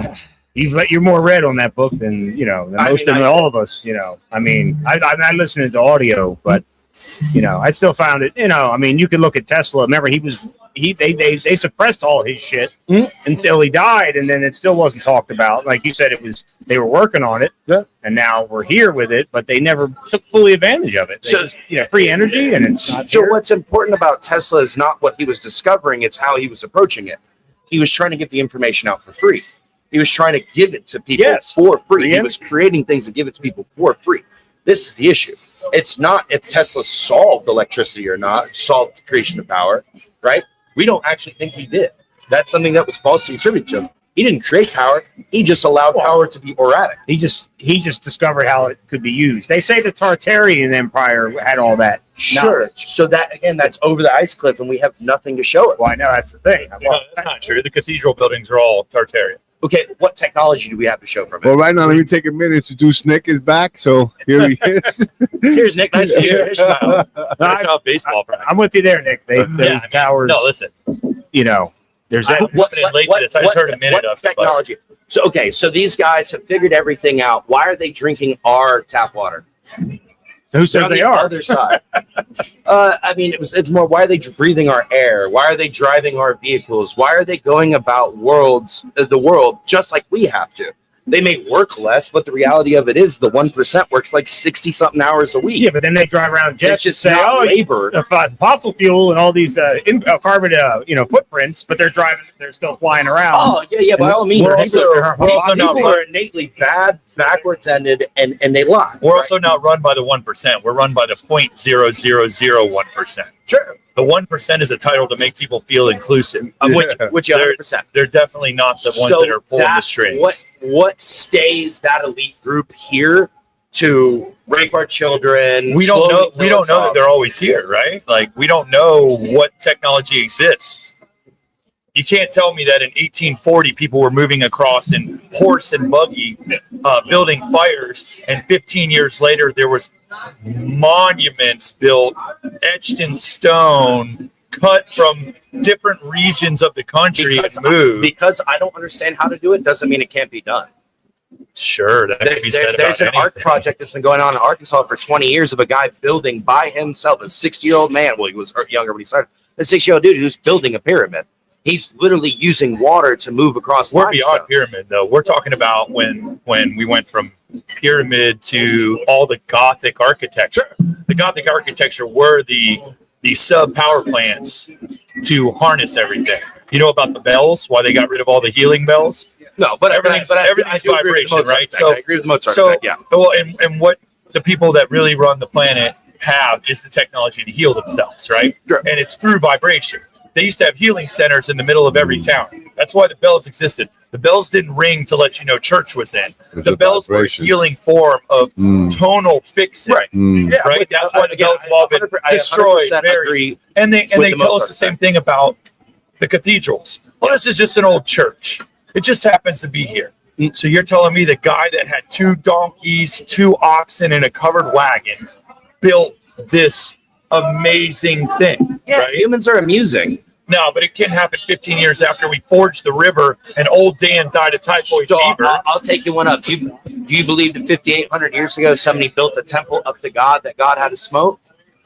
you're more read on that book than most of all of us. I mean, I'm not listening to audio, but I still found it. You could look at Tesla. Remember, they suppressed all his shit until he died, and then it still wasn't talked about. Like you said, they were working on it, and now we're here with it, but they never took fully advantage of it. Free energy, and it's not. So what's important about Tesla is not what he was discovering; it's how he was approaching it. He was trying to get the information out for free. He was trying to give it to people for free. He was creating things to give it to people for free. This is the issue. It's not if Tesla solved electricity or not, solved the creation of power, right? We don't actually think he did. That's something that was falsely attributed to him. He didn't create power. He just allowed power to be erratic. He just discovered how it could be used. They say the Tartarian Empire had all that. Sure. Knowledge. So that, again, that's over the ice cliff, and we have nothing to show it. Well, I know that's the thing. That's not true. The cathedral buildings are all Tartarian. Okay, what technology do we have to show from it? Well, right now, let me take a minute to introduce Nick is back. So here he is. Here's Nick. Nice to meet you. Baseball practice. I'm with you there, Nick. Those towers. No, listen. There's that. I just heard a minute of technology. So these guys have figured everything out. Why are they drinking our tap water? Who says they are? Other side. It's more. Why are they breathing our air? Why are they driving our vehicles? Why are they going about the world just like we have to? They may work less, but the reality of it is the 1% works like 60-something hours a week. Yeah, but then they drive around jets just say, labor. Fossil fuel and all these carbon footprints, but they're still flying around. Oh, yeah, by all means. People are innately bad, backwards ended, and they lie. We're also not run by the 1%. We're run by the 0.0001%. Sure. The 1% is a title to make people feel inclusive. Which 100%. They're definitely not the ones that are pulling the strings. What stays that elite group here to rape our children? We don't know that they're always here, right? Like, we don't know what technology exists. You can't tell me that in 1840 people were moving across in horse and buggy, building fires, and 15 years later there was monuments built, etched in stone, cut from different regions of the country and moved. Because I don't understand how to do it doesn't mean it can't be done. Sure, that could be said there's an art project that's been going on in Arkansas for 20 years of a guy building by himself, a 60-year-old man. Well, he was younger when he started. A 60-year-old dude who's building a pyramid. He's literally using water to move across. We're beyond pyramid, though. We're talking about when we went from pyramid to all the Gothic architecture. The Gothic architecture were the sub power plants to harness everything. You know about the bells? Why they got rid of all the healing bells? No, but everything's vibration, right? So I agree with the Mozart. Yeah. Well, and what the people that really run the planet have is the technology to heal themselves, right? Sure. And it's through vibration. They used to have healing centers in the middle of every town. That's why the bells existed. The bells didn't ring to let you know church was in. The bells were a healing form of tonal fixing. Right. Right? That's why the bells have all been destroyed. And they tell us the same thing about the cathedrals. Well, this is just an old church. It just happens to be here. So you're telling me the guy that had 2 donkeys, 2 oxen, and a covered wagon built this amazing thing? Yeah, right? Humans are amusing. No, but it can happen 15 years after we forged the river and old Dan died of typhoid So fever. I'll take you one up. Do you believe that 5,800 years ago somebody built a temple up to God that God had to smoke?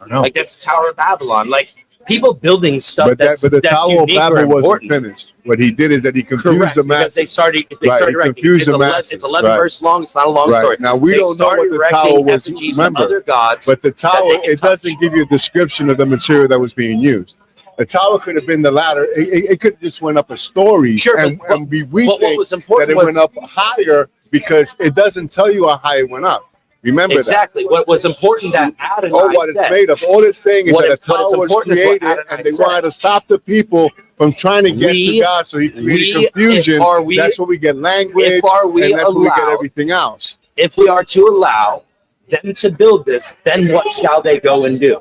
No. Like that's the Tower of Babylon. Like people building stuff But that's the Tower of unique or Babel wasn't important. finished. What he did is that he confused Correct, the because masses. they started Right, he writing. confused the It's masses. It's 11 Right. verses long. It's not a long Right. story. Now we They don't know what started the erecting tower was. effigies of Remember, other gods. but the that tower they can it touch. doesn't give you a description of the material that was being used. The tower could have been the ladder. It could have just went up a story. Sure, and we but what think was that important it was- went up higher because it doesn't tell you how high it went up. Remember Exactly. What was important that Adonai that. Oh, what it's said. made of. All it's saying is What that a it- what is tower was important is what created Adonai and they said. wanted to stop the people from trying to get We- to God. So he created we- confusion. if are we- That's where we get language if are we and that's where we get allowed- everything else. If we are to allow them to build this, then what shall they go and do?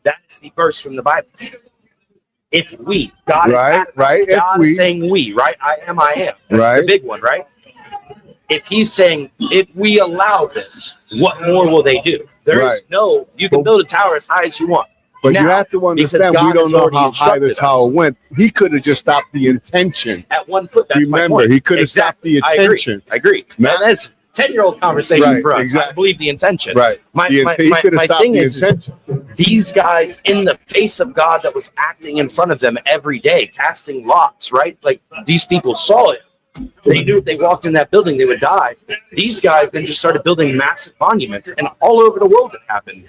That's the verse from the Bible. If we, God, Right, right, if God we- is saying we, right? I am. That's Right. the big one, right? If he's saying, if we allow this, what more will they do? There is Right. no, you can build a tower as high as you want. But you Now, have to understand, because we God don't has know already how high the instructed us. tower went. He could have just stopped the intention. At 1 foot, that's my Remember, point. he could have stopped the I agree. intention. I agree. Not- And that's 10-year-old conversation Right, for us. I exactly. believe the intention. Right. My, The my, intent- he my, could have my stopped thing the is intention. these guys in the face of God that was acting in front of them every day, casting lots, right? Like these people saw it. They knew if they walked in that building, they would die. These guys then just started building massive monuments, and all over the world it happened.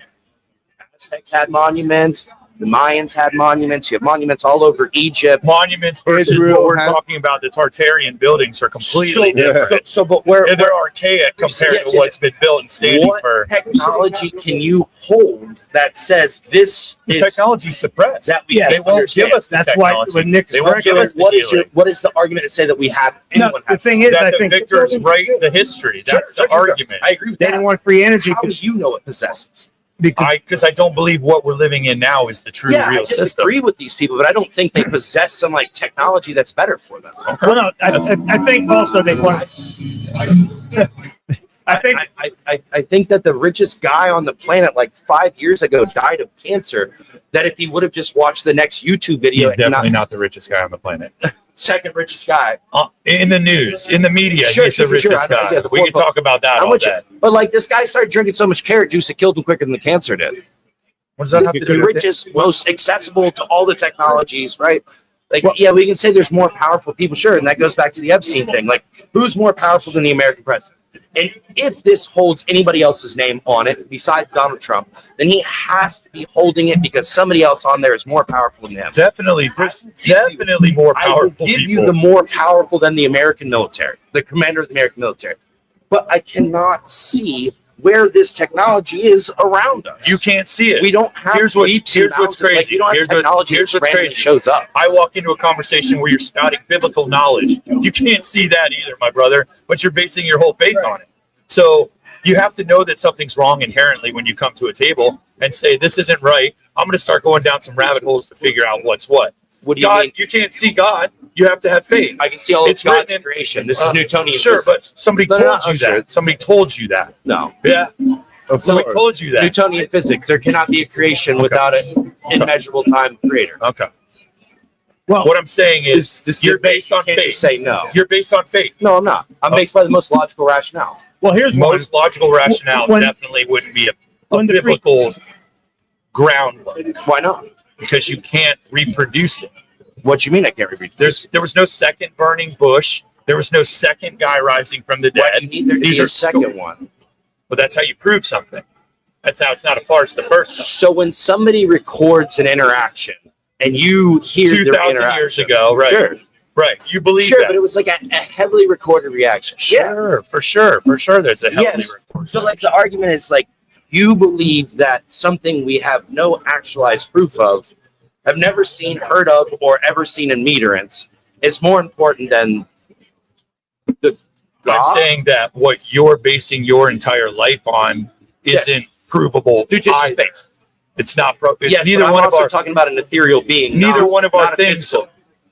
Aztecs had monuments. The Mayans had monuments. You have monuments all over Egypt. Monuments versus Israel what we're had- talking about, the Tartarian buildings are completely Yeah. different. So, but where And they're archaic compared Yes, to what's been built and standing what for. technology can you hold that says this The is technology suppressed. that we Yeah, They won't understand? give us the That's why technology. when Nick's They won't correct, give us the What is healing. what is the argument to say that we have No, anyone the has? thing is, I That the think victors write the history. That's the argument. I agree with they that. didn't want free energy How do you know it possesses? because Because I don't believe what we're living in now is the true I real system. disagree with these people, but I don't think they possess some like technology that's better for them. well, no, I think also they want. I think I think that the richest guy on the planet like 5 years ago died of cancer. That if he would have just watched the next YouTube video, He's definitely not the richest guy on the planet. second richest guy. In the news, in the media, Sure, he's the sure, sure, richest I know, guy. yeah, the We can four- talk about that I'm all with you. day. But like this guy started drinking so much carrot juice, it killed him quicker than the cancer did. What does that have to The do with it? richest, most accessible to all the technologies, right? Like, Well- yeah, we can say there's more powerful people, sure, and that goes back to the Epstein thing. Like, who's more powerful than the American president? And if this holds anybody else's name on it besides Donald Trump, then he has to be holding it because somebody else on there is more powerful than him. Definitely, there's definitely more I will powerful give people. you the more powerful than the American military, the commander of the American military. But I cannot see where this technology is around us. You can't see it. We don't have Here's what's- leaps here's and what's bounds. Like, crazy. we don't have Here's what- technology here's that what's randomly crazy. shows up. I walk into a conversation where you're spouting biblical knowledge. You can't see that either, my brother, but you're basing your whole faith on it. So you have to know that something's wrong inherently when you come to a table and say, this isn't right. I'm going to start going down some rabbit holes to figure out what's what. What do you God, mean? you can't see God. You have to have faith. I can see all It's of God's written in- creation. This is Newtonian Sure, physics. but somebody No, no, told no, you sure. that. Somebody told you that. No. Yeah. Of Somebody course. told you that. Newtonian physics. There cannot be a creation without an immeasurable time creator. Okay. Well, What I'm saying is, This you're based on can't faith. just say no. You're based on faith. No, I'm not. I'm based by the most logical rationale. well, here's Most logical rationale when- definitely wouldn't be a when the free- biblical groundwork Why not? because you can't reproduce it. What you mean I can't reproduce? There was no second burning bush. There was no second guy rising from the Why dead. do you need there to These be are a second sto- one? But that's how you prove something. That's how it's not a farce. The first time. So when somebody records an interaction and you hear their 2,000 interaction, years ago, right? Sure, Right. You believe sure, that. but it was like a heavily recorded reaction. Sure, for sure. There's a healthy Yes. report. So like the argument is like you believe that something we have no actualized proof of, have never seen, heard of, or ever seen in meterance is more important than the I'm God? saying that what you're basing your entire life on Yes. isn't provable. Through just either. space. It's not. Yes, neither but I'm one of also our. talking about an ethereal being. Neither not- one of our not a things. physical.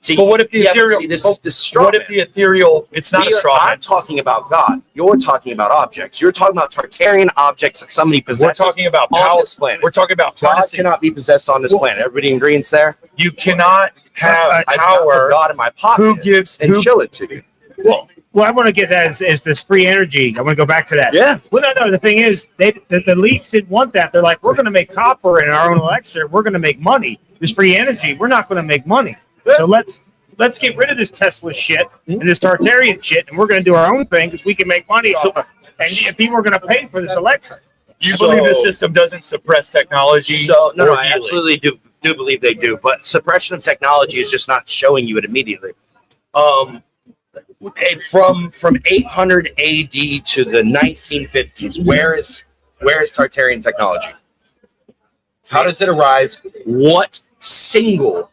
See, But what if the yeah, but ethereal? see, this is straw What if man. the ethereal? It's not a straw man. I'm talking about God. You're talking about objects. You're talking about Tartarian objects that somebody We're possesses talking about on power. this planet. We're talking about God harnessing. cannot be possessed on this planet. Everybody in agreement there? You cannot have I cannot put power. God in my pocket Who gives? and Who? show it to you. Well, I want to get that is this free energy. I want to go back to that. Yeah. Well, no. The thing is, the elites didn't want that. They're like, we're going to make copper in our own elixir. We're going to make money. This free energy. We're not going to make money. So let's get rid of this Tesla shit and this Tartarian shit, and we're going to do our own thing because we can make money. And people are going to pay for this electric. You believe the system doesn't suppress technology? So no, or I heal it? absolutely do believe they do, but suppression of technology is just not showing you it immediately. From 800 AD to the 1950s, where is Tartarian technology? How does it arise? What single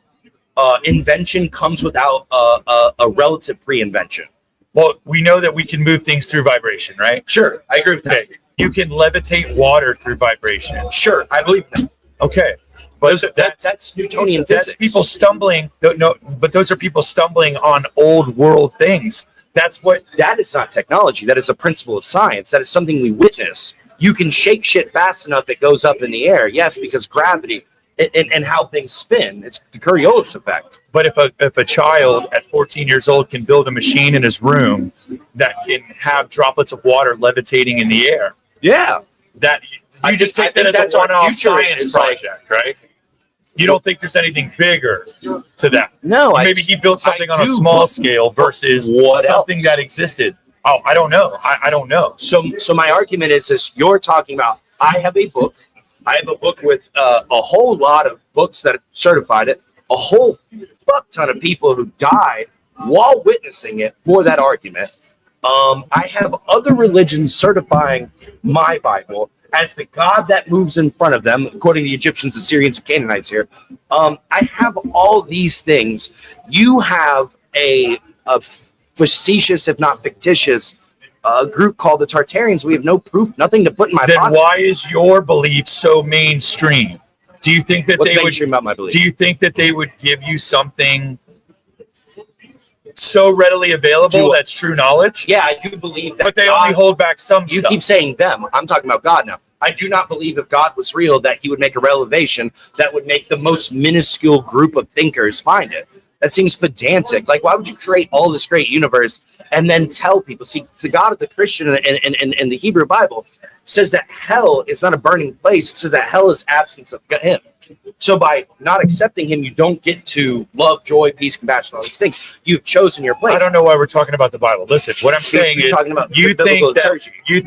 invention comes without a relative pre-invention? Well, we know that we can move things through vibration, right? Sure, I agree with that. Okay. You can levitate water through vibration. Sure, I believe that. Okay. But That's Newtonian that's physics. people stumbling. No, but those are people stumbling on old world things. That's what. That is not technology. That is a principle of science. That is something we witness. You can shake shit fast enough it goes up in the air. Yes, because gravity and how things spin. It's the Coriolis effect. But if a child at 14 years old can build a machine in his room that can have droplets of water levitating in the air, Yeah. that I you just think- take I that as think a that's our one-off future science is like- project, right? You don't think there's anything bigger to that? No, Maybe he built something on a do. small scale versus What something else? that existed. Oh, I don't know. I don't know. So my argument is you're talking about. I have a book. I have a book with a whole lot of books that certified it. A whole fuck ton of people who died while witnessing it for that argument. I have other religions certifying my Bible as the God that moves in front of them, according to the Egyptians, Assyrians, and Canaanites here. I have all these things. You have a facetious, if not fictitious, group called the Tartarians. We have no proof, nothing to put in my Then pocket. why is your belief so mainstream? Do you think that What's they would? mainstream about my belief? Do you think that they would give you something so readily available that's true knowledge? Yeah, I do believe that. But they God- only hold back some You stuff. keep saying them. I'm talking about God now. I do not believe if God was real that he would make a revelation that would make the most minuscule group of thinkers find it. That seems pedantic. Like, why would you create all this great universe and then tell people? See, the God of the Christian and the Hebrew Bible says that hell is not a burning place. It says that hell is absence of him. So by not accepting him, you don't get to love, joy, peace, compassion, all these things. You've chosen your place. I don't know why we're talking about the Bible. Listen, what I'm saying You're is, talking about you the biblical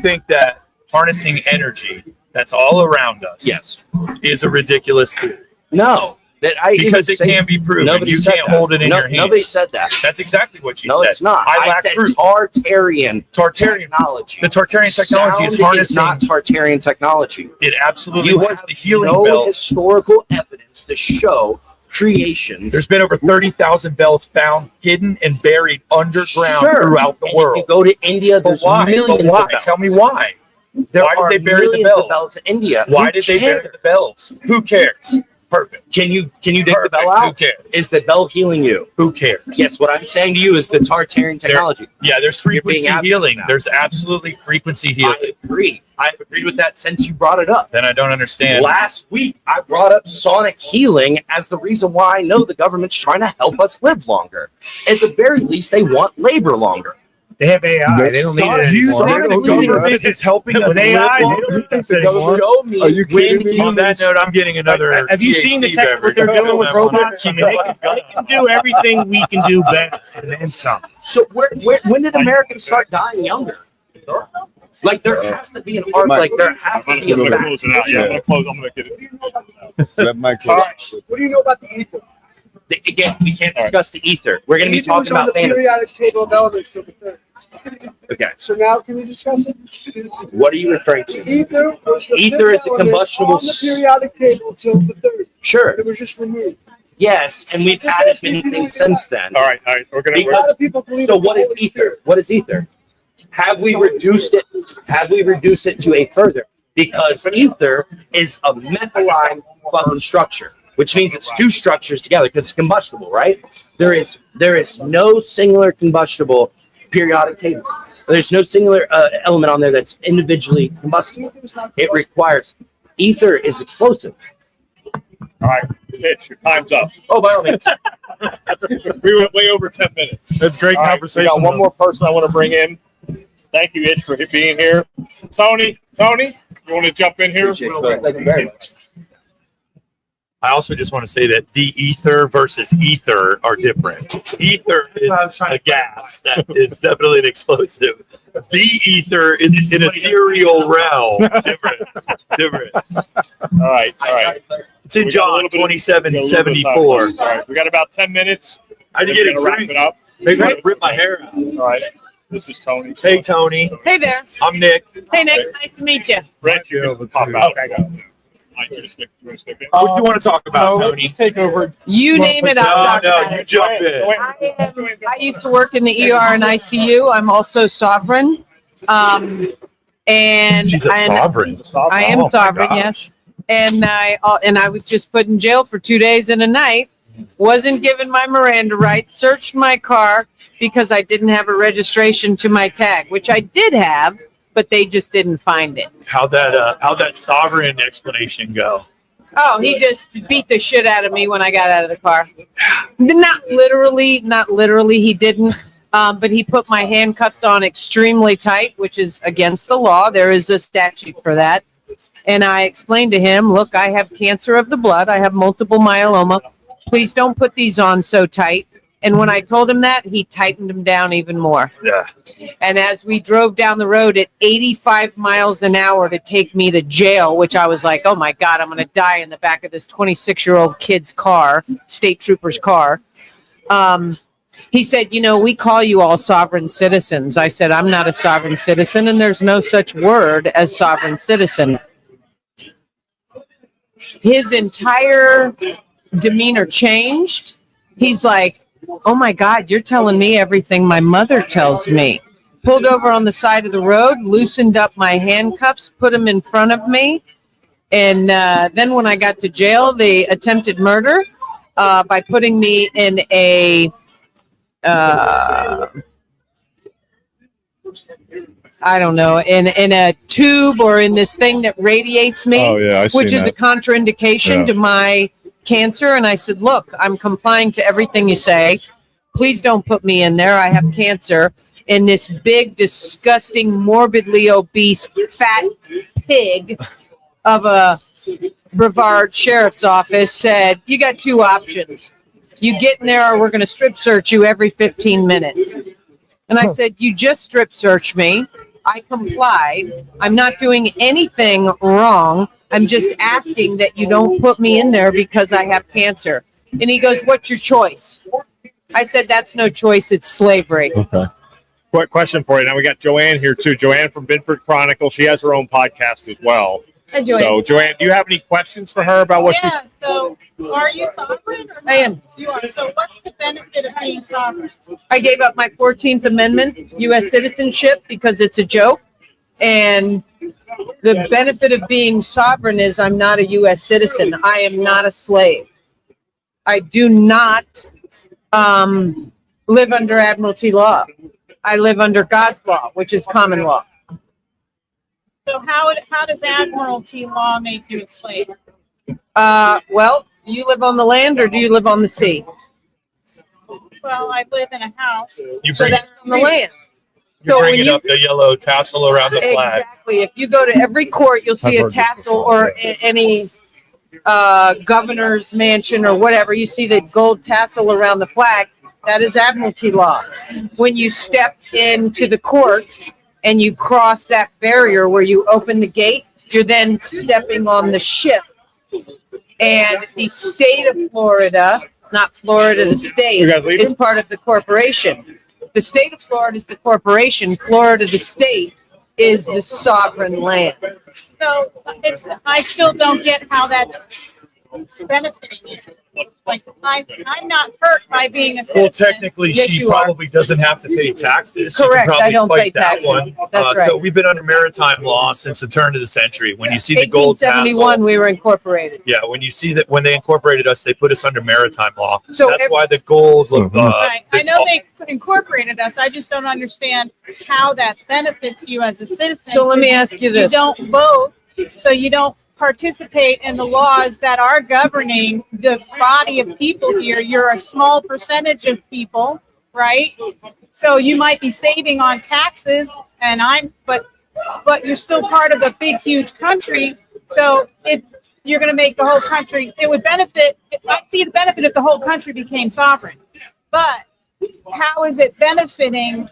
think that harnessing energy that's all around us, Yes. is a ridiculous theory No. That I because even it say- can be proven. Nobody You said can't that. hold it in your hand. Nobody said that. That's exactly what you No, said. it's not. I I lack said proof. Tartarian Technology. The Tartarian technology is Sound harnessing. not Tartarian technology. It absolutely You was have the healing no bell. historical evidence to show creations. There's been over 30,000 bells found hidden and buried underground throughout the And world. If you go to India, But there's why? millions But why? of bells. Tell me why. There Why are did they bury the millions of bells? in India. Why Who did they bury cares? the bells? Who cares? Perfect. Can you dig the Perfect. bell out? Who cares? Is the bell healing you? Who cares? Yes, what I'm saying to you is the Tartarian technology. Yeah, there's You're being frequency absent healing. now. There's absolutely frequency healing. I agree. I've agreed with that since you brought it up. Then I don't understand. Last week, I brought up sonic healing as the reason why I know the government's trying to help us live longer. At the very least, they want labor longer. They have AI. They don't need it You anymore. thought the government is helping us With AI, live they longer? don't need that anymore. Show me Are you kidding me? On that note, I'm getting another. Have you seen the THC tech what they're beverage. doing with robots? I mean, they can do everything we can do better and then some. So when did Americans start dying younger? Like there has to be an arc. Mike, Like there has to be a gonna back. close it out. Yeah, I'm gonna close. I'm gonna get it. Let Mike All close. right. What do you know about the ether? Again, we can't discuss the ether. We're going to be Ether was talking on about the fantasy. periodic table of elements till the third. Okay. So now can we discuss it? What are you referring to? Ether was the Ether fifth is a element combustible on the periodic table till the third. Sure. It was just removed. Yes, and we've added many things since then. All right. We're gonna. A lot of people believe So it's the what is Holy ether? Spirit. What is ether? Have we reduced it? Have we reduced it to a further? Because ether is a methyline fucking structure. which means it's two structures together because it's combustible, right? There is no singular combustible periodic table. There's no singular element on there that's individually combustible. It requires ether is explosive. All right, Mitch, your time's up. Oh, by all means. We went way over 10 minutes. That's great All right, conversation. we got one though. more person I want to bring in. Thank you, Itch, for being here. Tony, you want to jump in here? Thank you very much. I also just want to say that de-ether versus ether are different. Ether is a gas that is definitely an explosive. De-ether is an ethereal realm. Different. All right. It's in We got a John little bit of- 27:74. All right, we got about 10 minutes. I didn't get We're it gonna wrap right. it up. They're going to rip my hair out. All right, this is Tony. Hey, Tony. Hey there. I'm Nick. Hey, Nick. Nice to meet you. Brett, you can pop out. Mike, you want to stick in? What do you want to talk about, Tony? Take over. You name it, I'll talk about you it. jump in. I used to work in the ER and ICU. I'm also sovereign. And She's a sovereign. I am Oh, my sovereign, gosh. yes. And I was just put in jail for 2 days and a night. Wasn't given my Miranda rights. Searched my car because I didn't have a registration to my tag, which I did have, but they just didn't find it. How'd that sovereign explanation go? Oh, he just beat the shit out of me when I got out of the car. Not literally, he didn't. But he put my handcuffs on extremely tight, which is against the law. There is a statute for that. And I explained to him, look, I have cancer of the blood. I have multiple myeloma. Please don't put these on so tight. And when I told him that, he tightened them down even more. Yeah. And as we drove down the road at 85 miles an hour to take me to jail, which I was like, oh my God, I'm going to die in the back of this 26-year-old kid's car, state trooper's car. He said, we call you all sovereign citizens. I said, I'm not a sovereign citizen, and there's no such word as sovereign citizen. His entire demeanor changed. He's like, oh my God, you're telling me everything my mother tells me. Pulled over on the side of the road, loosened up my handcuffs, put them in front of me. And then when I got to jail, they attempted murder by putting me in a I don't know, in a tube or in this thing that radiates me, which is a contraindication to my cancer. And I said, look, I'm complying to everything you say. Please don't put me in there. I have cancer. And this big, disgusting, morbidly obese, fat pig of a Brevard sheriff's office said, you got two options. You get in there or we're going to strip search you every 15 minutes. And I said, you just strip search me. I complied. I'm not doing anything wrong. I'm just asking that you don't put me in there because I have cancer. And he goes, what's your choice? I said, that's no choice. It's slavery. Okay. Quick question for you. Now we got Joanne here too. Joanne from Binford Chronicle. She has her own podcast as well. Hi, Joanne. So Joanne, do you have any questions for her about what she's? So are you sovereign? Or I am. You are. So what's the benefit of being sovereign? I gave up my 14th Amendment U.S. citizenship because it's a joke. And the benefit of being sovereign is I'm not a U.S. citizen. I am not a slave. I do not live under Admiralty law. I live under God's law, which is common law. So how does Admiralty law make you a slave? Well, do you live on the land or do you live on the sea? Well, I live in a house. You So bring, that's on the land. you're So when bringing you- up the yellow tassel around the flag. Exactly. If you go to every court, you'll see I've a heard this tassel before. or any governor's mansion or whatever. You see the gold tassel around the flag. That is Admiralty law. When you step into the court and you cross that barrier where you open the gate, you're then stepping on the ship. And the state of Florida, not Florida, the state, You guys leaving? is part of the corporation. The state of Florida is the corporation. Florida, the state, is the sovereign land. So I still don't get how that's benefiting you. Like, I'm not hurt by being a Well, citizen. technically, Yes, she you are. probably doesn't have to pay taxes. She can Correct, I probably don't fight pay that taxes. one. That's So right. we've been under maritime law since the turn of the century. When you see the gold 1871, tassel, we were incorporated. yeah, when you see that when they incorporated us, they put us under maritime law. So That's every- why the gold. Right. I know they incorporated us. I just don't understand how that benefits you as a citizen. So let me ask you You this. don't vote, so you don't participate in the laws that are governing the body of people here. You're a small percentage of people, right? So you might be saving on taxes, but you're still part of a big, huge country. So if you're going to make the whole country, it would benefit. I see the benefit if the whole country became sovereign. But how is it benefiting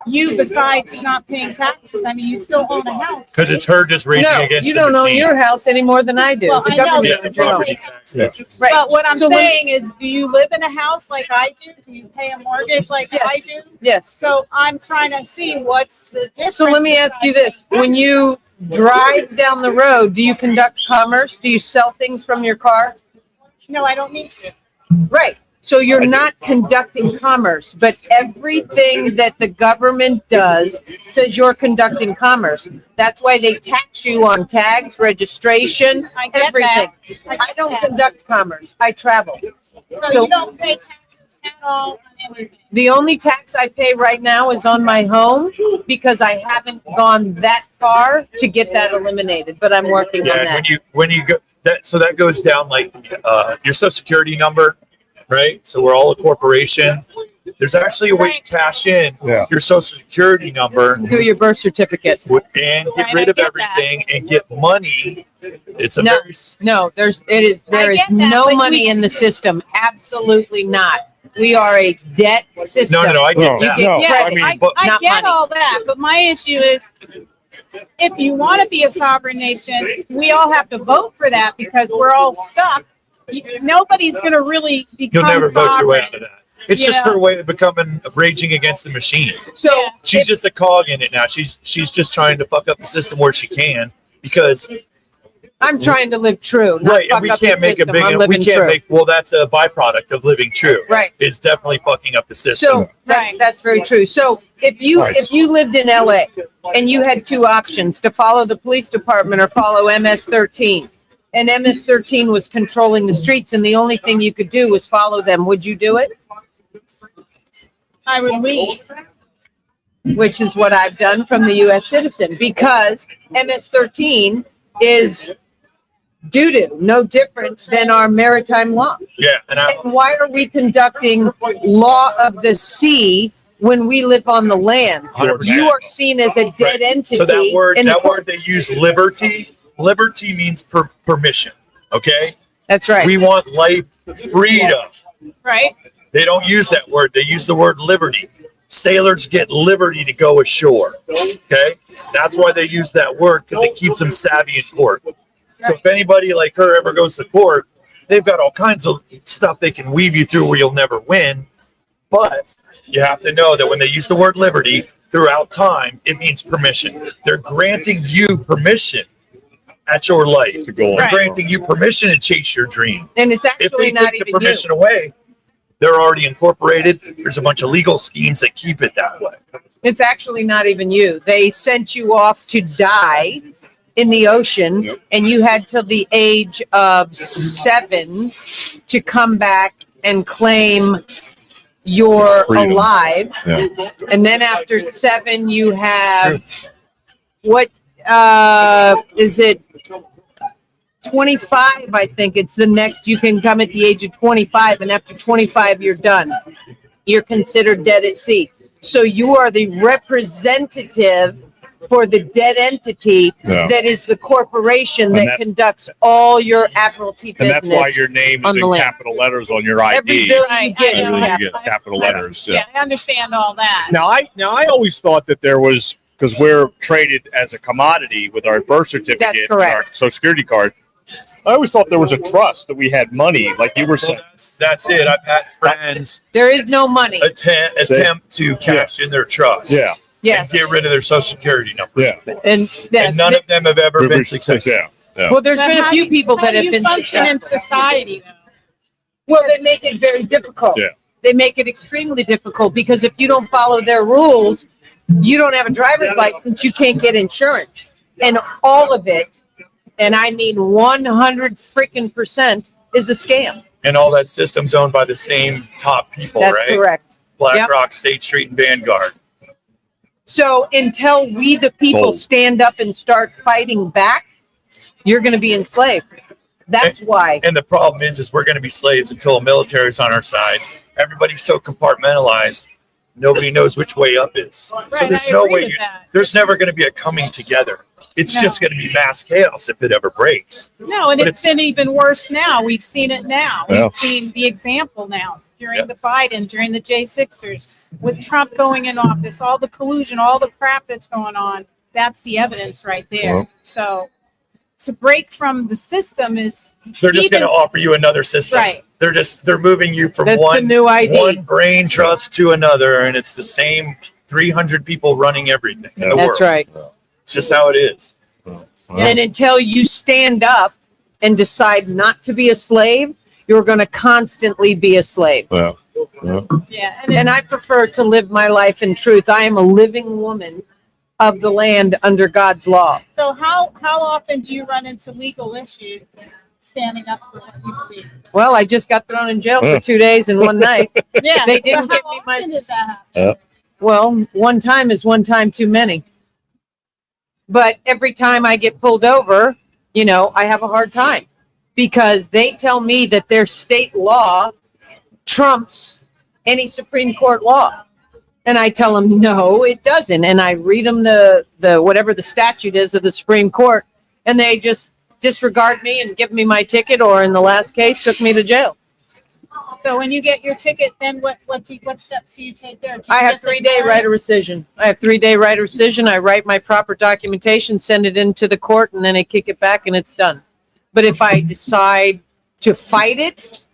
you besides not paying taxes? I mean, you still own a house. Because it's her just raging No, against you the don't own machine. your house any more than I do. Well, The I know government Yeah, that. the owns your home. property taxes. Right. But what I'm So when- saying is, do you live in a house like I do? Do you pay a mortgage like Yes. I do? Yes. So I'm trying to see what's the difference. So let me ask you this. When you drive down the road, do you conduct commerce? Do you sell things from your car? No, I don't need to. Right. So you're not conducting commerce, but everything that the government does says you're conducting commerce. That's why they tax you on tags, registration, I get everything. that. I don't conduct commerce. I travel. So you don't pay taxes at all on anything. The only tax I pay right now is on my home because I haven't gone that far to get that eliminated, but I'm working Yeah, on and that. when you go that goes down like your social security number, right? So we're all a corporation. There's actually a way to cash in your social security number Through your birth certificate. and get Right, rid I of get that. everything and get money. It's a No. very No, there is I get that, no but money in the system. Absolutely not. We are a debt system. no. I get No, that. get Yeah, credit, I not get money. all that, but my issue is, if you want to be a sovereign nation, we all have to vote for that because we're all stuck. Nobody's going to really You'll become never vote your way out of sovereign. that. It's just Yeah. her way of becoming raging against the machine. So Yeah. She's just a cog in it now. She's just trying to fuck up the system where she can because I'm trying to live true, not right, fuck and we up can't the make a system. big. I'm We living can't true. make. Well, that's a byproduct of living true. Right. It's definitely fucking up the system. So Right. that's very true. So if you lived in LA and you had two options to follow the police department or follow MS-13, and MS-13 was controlling the streets, and the only thing you could do was follow them, would you do it? I would leave. Which is what I've done from the U.S. citizen, because MS-13 is doo-doo, no different than our maritime law. yeah, and And why are we conducting law of the sea when we live on the land? 100%. You are seen as a dead entity. so that word in the- they use liberty. Liberty means permission. Okay, That's right. we want life freedom. Right? They don't use that word. They use the word liberty. Sailors get liberty to go ashore. Okay, that's why they use that word because it keeps them savvy in court. So if anybody like her ever goes to court, they've got all kinds of stuff they can weave you through where you'll never win. But you have to know that when they use the word liberty throughout time, it means permission. They're granting you permission at your life. They're Right. granting you permission to chase your dream. And it's If actually they not take the even permission you. away, they're already incorporated. There's a bunch of legal schemes that keep it that way. It's actually not even you. They sent you off to die in the ocean, and you had till the age of 7 to come back and claim you're Freedom. alive. Yeah. And then after 7, you have what is it? 25, I think it's the next. You can come at the age of 25, and after 25, you're done. You're considered dead at sea. So you are the representative for the dead entity Yeah. that is the corporation And that that- conducts all your admiralty And business. that's why your name is on the in land. capital letters on your Every ID. bill you Right, get, I know. Everything you have you get is capital letters. Yeah, I understand all that. Now I always thought that there was, because we're traded as a commodity with our birth certificate, That's and correct. our social security card. I always thought there was a trust that we had money, like you were saying. That's it. I've had friends There is no money. attempt to cash in their trust. Yeah, Yes. And get rid of their social security number. yeah, And yes, And none of them have ever been successful. yeah. well, there's Then been a how few do- people how that do have you been function in successful. society, though? Well, they make it very difficult. Yeah. They make it extremely difficult because if you don't follow their rules, you don't have a driver's license, you can't get insurance. And all of it, and I mean 100 freaking percent, is a scam. And all that system's owned by the same top people, That's right? correct. BlackRock, State Street, and Vanguard. So until we, the people, stand up and start fighting back, you're going to be enslaved. That's why. And the problem is we're going to be slaves until the military's on our side. Everybody's so compartmentalized. Nobody knows which way up is. So there's no way. There's never going to be a coming together. It's just going to be mass chaos if it ever breaks. No, and it's been even worse now. We've seen it now. Yeah. We've seen the example now during the Biden, during the J6ers, with Trump going in office, all the collusion, all the crap that's going on. That's the evidence right there. Well. So to break from the system is They're just going to offer you another system. Right. They're moving you from That's the new ID. one brain trust to another, and it's the same 300 people running everything in the world. That's right. It's just how it is. And until you stand up and decide not to be a slave, you're going to constantly be a slave. Yeah. And I prefer to live my life in truth. I am a living woman of the land under God's law. so how often do you run into legal issues standing up for what you believe? Well, I just got thrown in jail for 2 days and one night. Yeah. They didn't so give how me my. often does that happen? Well, one time is one time too many. But every time I get pulled over, I have a hard time because they tell me that their state law trumps any Supreme Court law. And I tell them, no, it doesn't. And I read them the whatever the statute is of the Supreme Court, and they just disregard me and give me my ticket, or in the last case, took me to jail. So when you get your ticket, then what steps do you take there? Do you I have just 3-day ignore right it? of rescission. I write my proper documentation, send it into the court, and then I kick it back and it's done. But if I decide to fight it,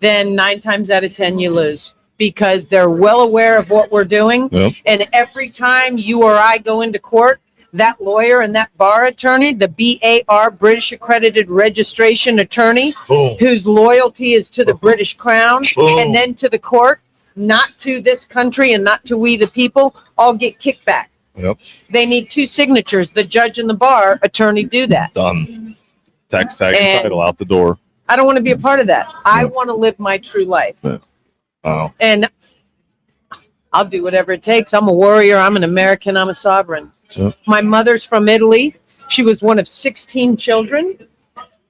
then 9 times out of 10 you lose because they're well aware of what we're doing. Yep. And every time you or I go into court, that lawyer and that bar attorney, the BAR, British Accredited Registration Attorney, Boom. whose loyalty is to the British Crown Boom. and then to the court, not to this country and not to we the people, all get kickback. Yep. They need 2 signatures. The judge and the bar attorney do that. Done. Tax tag and And- title out the door. I don't want to be a part of that. I want to live my true life. Oh. And I'll do whatever it takes. I'm a warrior. I'm an American. I'm a sovereign. Yep. My mother's from Italy. She was one of 16 children.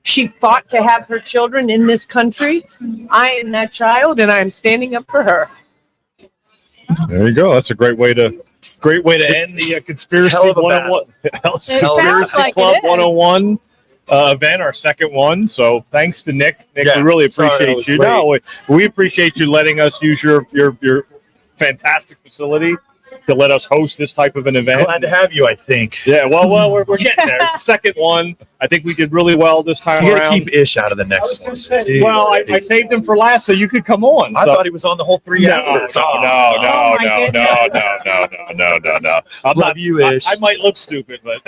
She fought to have her children in this country. I am that child, and I'm standing up for her. There you go. That's a great way to end the Conspiracy Hell of a 101 sounds Conspiracy like it Club is. 101 event, our second one. So thanks to Nick. Nick, Yeah, we really sorry, I appreciate was you. late. No, we appreciate you letting us use your fantastic facility to let us host this type of an event. Glad to have you, I think. Yeah, well, we're getting there. It's the second one. I think we did really well this time You gotta around. keep Ish out of the next one. Well, I saved him for last so you could come on. I So- thought he was on the whole 3 hours. No. Oh, my No. I'm Love you, Ish. I might look stupid, but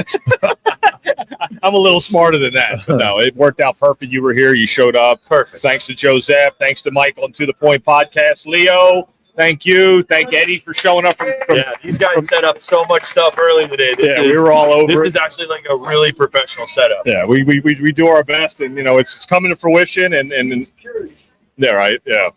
I'm a little smarter than that. But no, it worked out perfect. You were here. You showed up. Perfect. Thanks to Joseph. Thanks to Michael and To The Point Podcast. Leo, thank you. Thank Eddie for showing up. Yeah, these guys set up so much stuff early today. We were all over This it. is actually like a really professional setup. Yeah, we do our best, and it's coming to fruition, and yeah, right, yeah.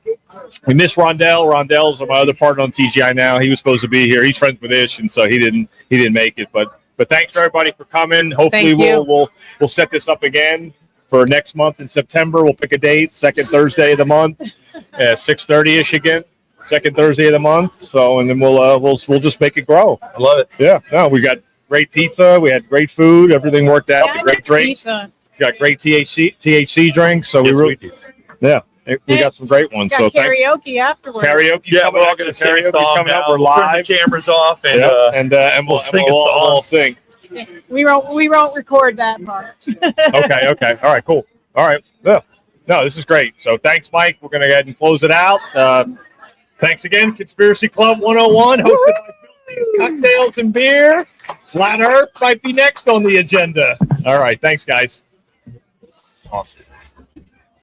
We miss Rondell. Rondell's my other partner on TGI now. He was supposed to be here. He's friends with Ish, and so he didn't make it. But thanks to everybody for coming. Hopefully Thank you. we'll set this up again for next month in September. We'll pick a date, second Thursday of the month, 6:30ish again. Second Thursday of the month. So, and then we'll just make it grow. I love it. Yeah, no, we got great pizza. We had great food. Everything worked out. Yeah, Great that's drinks. pizza. We got great THC drinks. So Yes, we we do. we got some great ones. Got So thanks. karaoke afterwards. Karaoke. Yeah, coming we're all up. going to sing a Karaoke's song coming now. up. We're We'll turn live. the cameras off and Yeah, and we'll sing a we'll all song. sing. We won't record that part. Okay. All right, cool. All right. Yeah. No, this is great. So thanks, Mike. We're going to go ahead and close it out. Thanks again, Conspiracy Club 101, hosted by Philthy's Cocktails and Beer. Flat Earth might be next on the agenda. All right. Thanks, guys. Awesome.